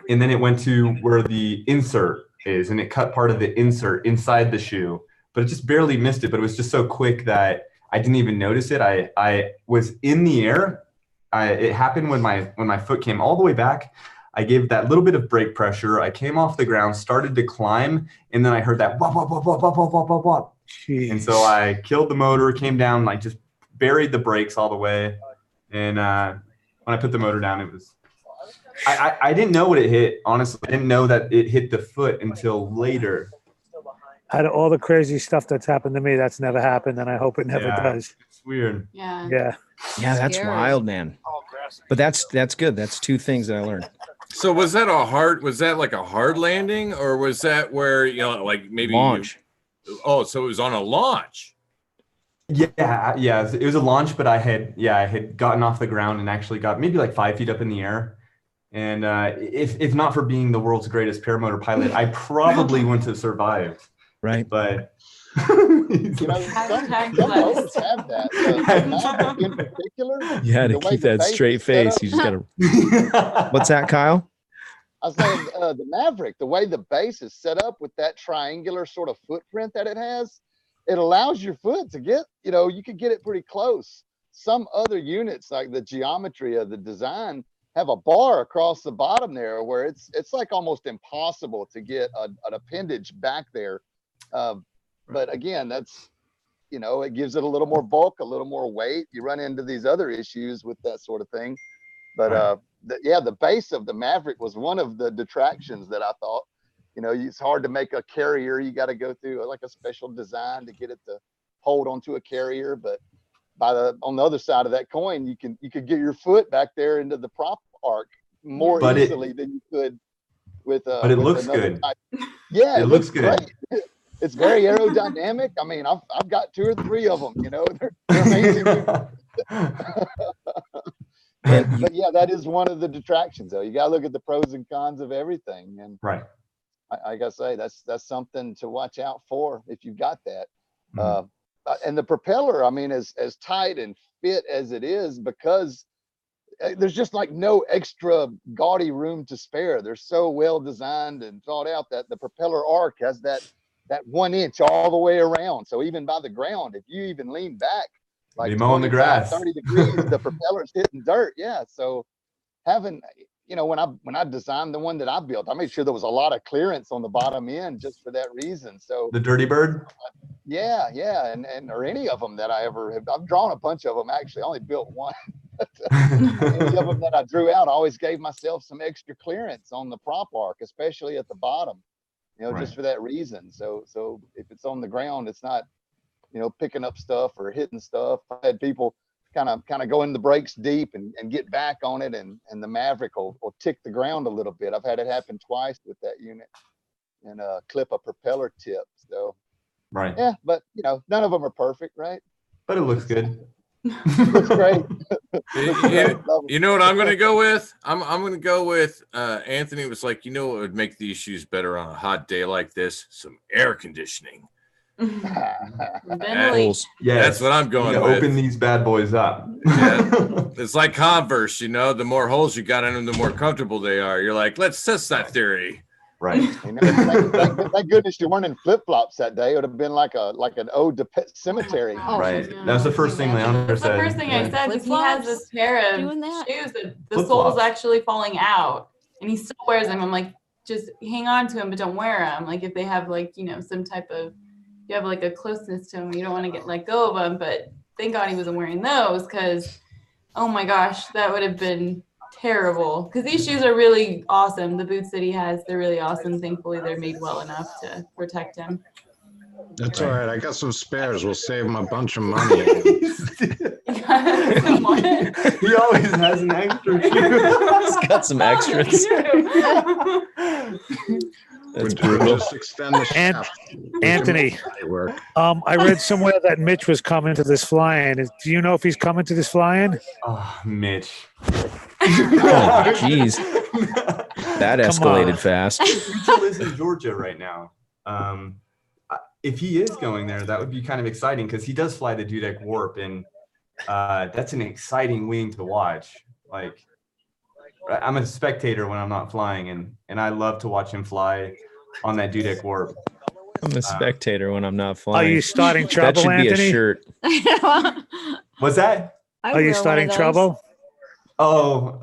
And then it went to where the insert is, and it cut part of the insert inside the shoe, but it just barely missed it. But it was just so quick that I didn't even notice it. I was in the air. It happened when my foot came all the way back. I gave that little bit of brake pressure. I came off the ground, started to climb, and then I heard that wop, wop, wop, wop, wop, wop, wop, wop. And so I killed the motor, came down, like just buried the brakes all the way. And when I put the motor down, it was. I didn't know what it hit. Honestly, I didn't know that it hit the foot until later. Out of all the crazy stuff that's happened to me, that's never happened, and I hope it never Yeah, does. It's weird. Yeah. Yeah. Yeah, that's Scary. wild, man. But that's good. That's 2 things that I learned. So was that like a hard landing, or was that where, like maybe Launch. So it was on a launch. Yeah, it was a launch, but I had gotten off the ground and actually got maybe like 5 feet up in the air. And if not for being the world's greatest paramotor pilot, I probably wouldn't have survived. Right. But some boats have that. The Maverick in particular. You had to the way keep the that base straight is set face. up- You just gotta. What's that, Kyle? I was saying the Maverick, the way the base is set up with that triangular sort of footprint that it has, it allows your foot to get, you can get it pretty close. Some other units, like the geometry of the design, have a bar across the bottom there where it's like almost impossible to get an appendage back there. But again, that's, it gives it a little more bulk, a little more weight. You run into these other issues with that sort of thing. But the base of the Maverick was one of the detractions that I thought, it's hard to make a carrier. You got to go through like a special design to get it to hold onto a carrier. But on the other side of that coin, you could get your foot back there into the prop arc more easily than you could with. But it looks another good. type. Yeah, it looks good. Great. It's very aerodynamic. I mean, I've got 2 or 3 of them. They're amazing. But yeah, that is one of the detractions, though. You got to look at the pros and cons of everything. And right, I gotta say that's something to watch out for if you've got that. And the propeller, I mean, as tight and fit as it is, because there's just like no extra gaudy room to spare. They're so well designed and thought out that the propeller arc has that 1 inch all the way around. So even by the ground, if you even lean back, like mowing the grass, 30 degrees, the propeller's hitting dirt. Yeah. So having, when I designed the one that I built, I made sure there was a lot of clearance on the bottom end just for that reason. So the Dirty Bird. Yeah. And or any of them that I ever have. I've drawn a bunch of them, actually. I only built one. Any of them that I drew out, I always gave myself some extra clearance on the prop arc, especially at the bottom, just for that reason. So if it's on the ground, it's not, picking up stuff or hitting stuff. I had people kind of go in the brakes deep and get back on it, and the Maverick will tick the ground a little bit. I've had it happen twice with that unit and clip a propeller tip. So right. Yeah, but none of them are perfect, right? But it looks good. Looks great. You know what I'm going to go with? I'm going to go with Anthony was like, you know what would make these shoes better on a hot day like this? Some air conditioning. Yes. That's what I'm going with. Open these bad boys up. Yeah. It's like Converse, you know, the more holes you got in them, the more comfortable they are. You're like, let's test that theory. Right. Thank goodness you weren't in flip flops that day. It would have been like an ode to Pet Cemetery. Right. That's the first thing Leandro That's the said. first thing I said, because he has this pair of shoes that the sole's Flip-flops. actually falling out, and he still wears them. I'm like, just hang on to them, but don't wear them. Like if they have like, you know, some type of, you have like a closeness to them, you don't want to get let go of them. But thank God he wasn't wearing those, because oh my gosh, that would have been terrible. Because these shoes are really awesome. The boots that he has, they're really awesome. Thankfully, they're made well enough to protect him. That's all right. I got some spares. We'll save him a bunch of money. He always has an extra shoe. He's got some extras. That's brutal. Just extend the shaft. Anthony, I read somewhere that Mitch was coming to this fly-in. Do you know if he's coming to this fly-in? Oh, Mitch. Oh, jeez. That escalated fast. Michiel lives in Georgia right now. If he is going there, that would be kind of exciting because he does fly the Dudek Warp, and that's an exciting wing to watch. Like, I'm a spectator when I'm not flying, and I love to watch him fly on that Dudek Warp. I'm a spectator when I'm not flying. Are you starting trouble, That should be Anthony? a shirt. What's that? Are you starting trouble? Oh,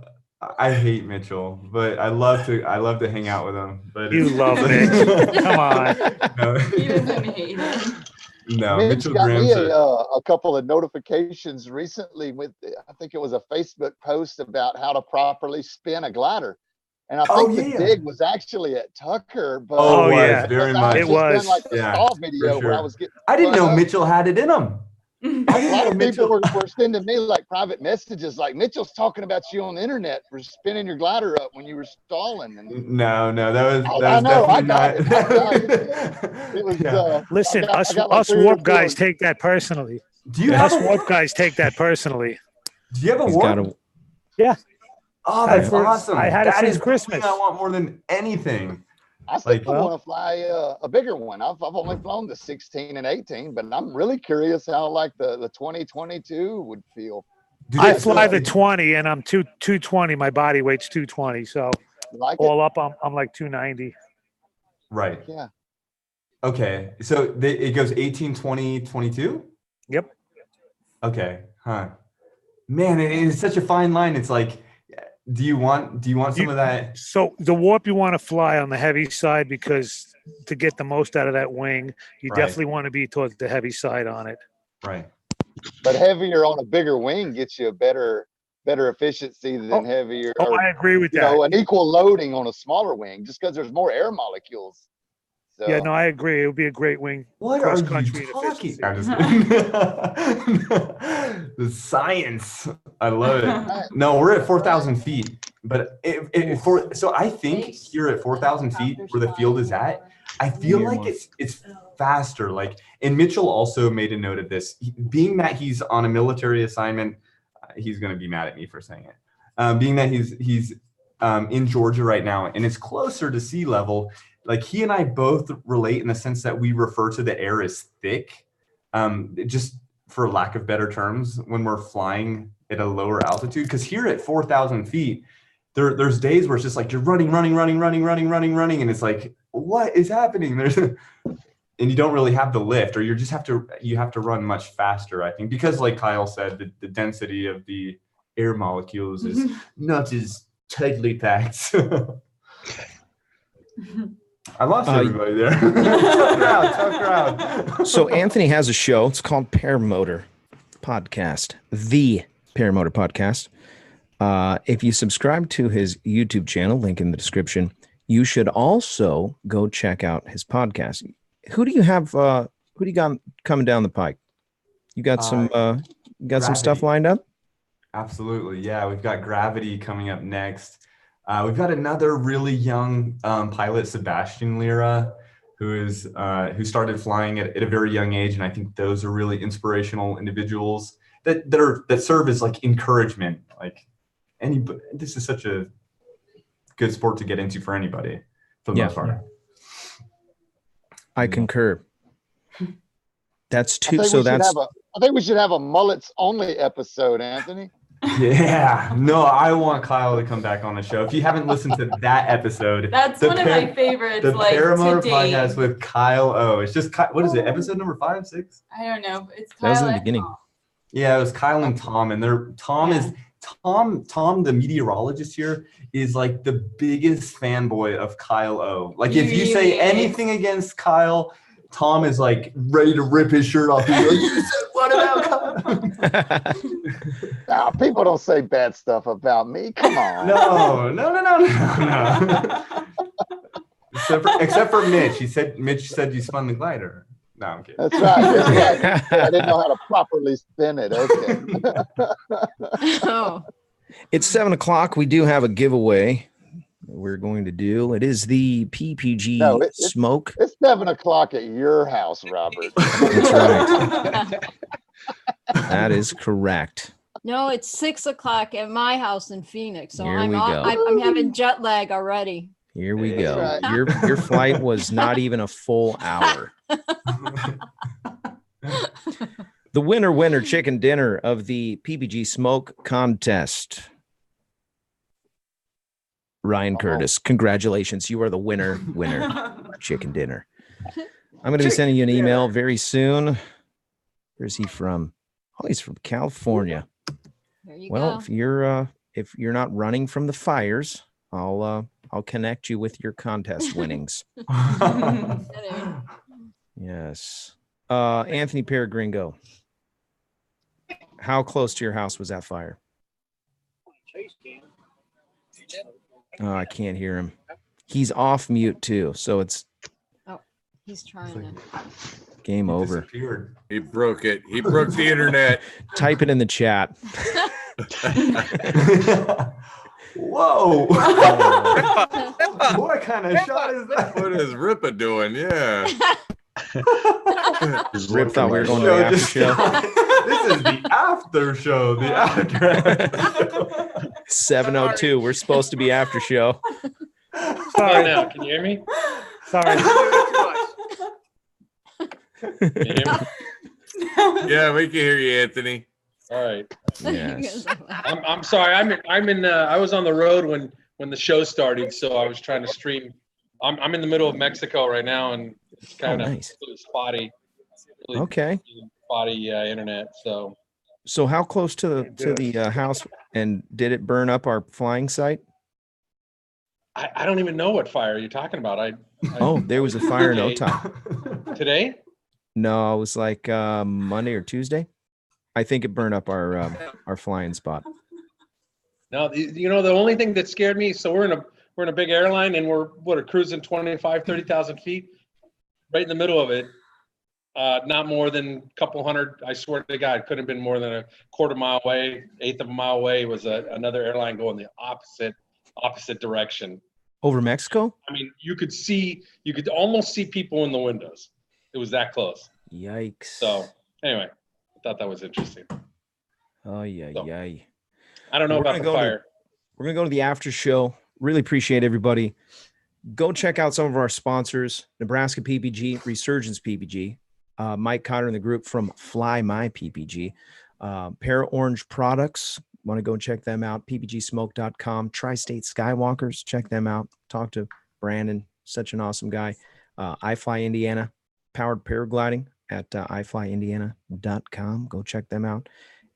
I hate Mitchell, but I love to hang out with him. But You love Mitch. Come on. No, He doesn't hate him. no Mitch Mitchell got Graham's me a, a couple of notifications recently with, I think it was a Facebook post about how to properly spin a glider. And I think the dig was actually at Tucker. But Oh, yeah. very I much. just It was. done, like the Yeah, stall video for where I sure. was getting. I didn't know spun up. Mitchell had it in him. A lot of people were sending me like private messages like, Mitchell's talking about you on the internet for spinning your glider up when you were stalling. And No, that was I know, I definitely got not. it was Yeah. Listen, I got like us 3 or warp 4. guys take that personally. Do you have Us a warp guys take that personally. Do you have a He's warp? got a, Yeah. Oh, that's I- awesome. I had it That since is Christmas. the thing I want more than anything. I still Like, want to fly a bigger one. I've only flown the 16 and 18, but I'm really curious how like the 2022 would feel. I fly the 20 and I'm 220. My body weight's 220. So Like it? all up, I'm like 290. Right. Yeah. Okay. So it goes 18, 20, 22? Yep. Okay. Huh. Man, it is such a fine line. It's like, do you want some of that? So the warp you want to fly on the heavy side because to get the most out of that wing, you Right. definitely want to be towards the heavy side on it. Right. But heavier on a bigger wing gets you a better efficiency than heavier. Oh, I agree with you that. know, an equal loading on a smaller wing just because there's more air molecules. So, Yeah, no, I agree. It would be a great wing. What are cross-country you and talking? efficiency. I'm just kidding. The science. I love it. No, we're at 4,000 feet. But so I think here at 4,000 feet where the field is at, I feel like it's faster. Like, and Mitchell also made a note of this. Being that he's on a military assignment, he's going to be mad at me for saying it. Being that he's in Georgia right now and it's closer to sea level, like he and I both relate in the sense that we refer to the air as thick, just for lack of better terms, when we're flying at a lower altitude. Because here at 4,000 feet, there's days where it's just like you're running, and it's like, what is happening? And you don't really have the lift, or you have to run much faster, I think, because like Kyle said, the density of the air molecules is not as tightly packed. I lost everybody there. Tough crowd. So Anthony has a show. It's called Paramotor Podcast, the Paramotor Podcast. If you subscribe to his YouTube channel, link in the description, you should also go check out his podcast. Who do you have? Who do you got coming down the pike? You got some stuff lined up? Absolutely, yeah. We've got Gravity coming up next. We've got another really young pilot, Sebastian Lira, who started flying at a very young age, and I think those are really inspirational individuals. that serve as like encouragement. Like this is such a good sport to get into for anybody for the most part. I concur. That's I two. think So we should that's have I think we should have a mullets only episode, Anthony. Yeah, no, I want Kyle to come back on the show. If you haven't listened to that episode, That's one of my favorites. The like Paramotor to date. Podcast with Kyle O. It's just what is it? Episode number 5, 6? I don't know. It's that was in Kyle the beginning. Yeah, it was Kyle and Tom, and Tom, the meteorologist here, is like the biggest fanboy of Kyle O. Like if you say anything against Kyle, Tom is like ready to rip his shirt off. He's like, you said what about Kyle? Nah, people don't say bad stuff about me. Come on. No. Except for Mitch. Mitch said you spun the glider. No, I'm kidding. That's right. I didn't know how to properly spin it. Okay. Oh. It's 7:00. We do have a giveaway we're going to do. It is the PPG smoke. It's 7:00 at your house, Robert. That's right. That is correct. No, it's 6:00 at my house in Phoenix. So Here I'm we go. I'm having jet lag already. Here we That's go. right. Your flight was not even a full hour. The winner chicken dinner of the PPG smoke contest. Ryan Curtis, congratulations. You are the winner chicken dinner. I'm going to be sending you an email very soon. Where's he from? Oh, he's from California. There you Well, go. if you're not running from the fires, I'll connect you with your contest winnings. Yes. Anthony Peregringo. How close to your house was that fire? Oh, I can't hear him. He's off mute too, so it's He's trying to. game over. He broke it. He broke the internet. Type it in the chat. Whoa. What kind of shot is that? What is Ripa doing? Yeah. Rip thought we were going to the after show. This is the after show. The after. 7:02. We're supposed to be after show. Sorry now. Can you hear me? Sorry. Can you hear me? Yeah, we can hear you, Anthony. All right. Yes. I'm sorry. I was on the road when the show started, so I was trying to stream. I'm in the middle of Mexico right now, and it's kind of nice. really spotty. Really Okay. Spotty internet. So how close to the house, and did it burn up our flying site? I don't even know what fire you're talking about. Oh, there was a fire in Otay. Today? No, it was like Monday or Tuesday. I think it burned up our flying spot. No, the only thing that scared me. So we're in a big airline, and we're cruising 30,000 feet, right in the middle of it. Not more than a couple hundred. I swear to God, it couldn't have been more than a quarter mile away. Eighth of a mile away was another airline going the opposite direction. Over Mexico? I mean, you could almost see people in the windows. It was that close. Yikes. So anyway, I thought that was interesting. Oh, yeah. I don't know about the fire. We're going to go to the after show. Really appreciate everybody. Go check out some of our sponsors, Nebraska PPG, Resurgence PPG, Mike Cotter and the group from Fly My PPG, Para Orange Products. Want to go check them out, ppgsmoke.com, Tri-State Skywalkers, check them out. Talk to Brandon, such an awesome guy. iFly Indiana, powered paragliding at iflyindiana.com. Go check them out.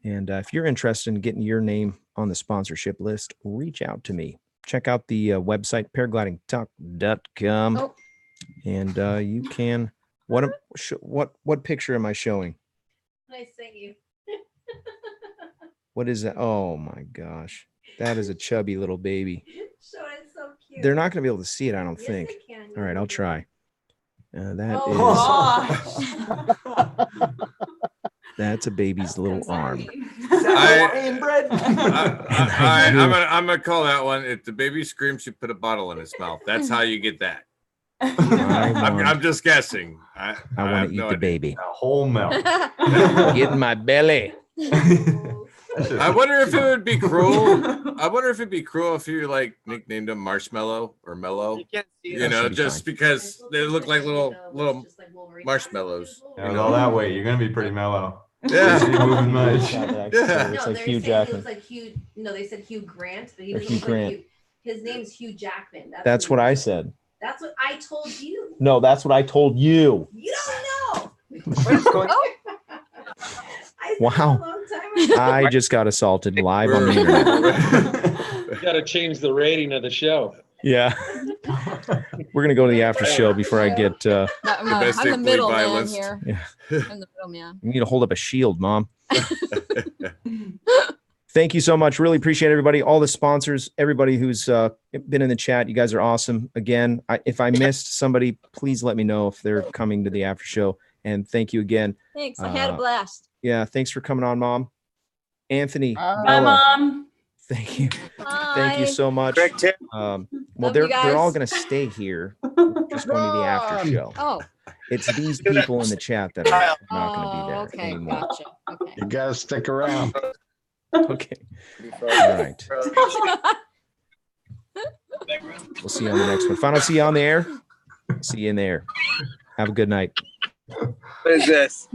And if you're interested in getting your name on the sponsorship list, reach out to me. Check out the website, paraglidingtalk.com. Oh. And you can, what picture am I showing? I see you. What is that? Oh my gosh. That is a chubby little baby. So it's so cute. They're not going to be able to see it, I don't Yes, think. they can. All right, I'll try. That's a baby's little arm. I'm gonna call that one. If the baby screams, you put a bottle in his mouth. That's how you get that. I'm just guessing. I want to eat the baby. A whole milk. Get in my belly. I wonder if it would be cruel. I wonder if it'd be cruel if you like nicknamed them Marshmallow or Mellow. You know, just because they look like little marshmallows. Yeah, with all that weight, you're gonna be pretty mellow. Yeah. You ain't moving much. Yeah. It's No, like they're Hugh saying Jackman. He looks like Hugh. No, they said Hugh Grant, but he Or doesn't Hugh look Grant. like Hugh. His name's Hugh Jackman. That's what I said. That's what I told you. No, that's what I told you. You don't know. Wow. I just got assaulted live on the internet. You got to change the rating of the show. Yeah. We're going to go to the after show before I get. I'm the middle man here. Yeah. I'm the middle man. You need to hold up a shield, Mom. Thank you so much. Really appreciate everybody, all the sponsors, everybody who's been in the chat. You guys are awesome. Again, if I missed somebody, please let me know if they're coming to the after show. And thank you again. Thanks. I had a blast. Yeah. Thanks for coming on, Mom. Anthony. Bye, Vella, Mom. Thank you. Bye. Thank you so much. Well, Love they're you guys. all going to stay here. Just going to the after show. Oh. It's these people in the chat that are not going to be there Okay. anymore. Gotcha. Okay. You gotta stick around. Okay. All right. We'll see you on the next one. Final see you on the air. See you in there. Have a good night. What is this?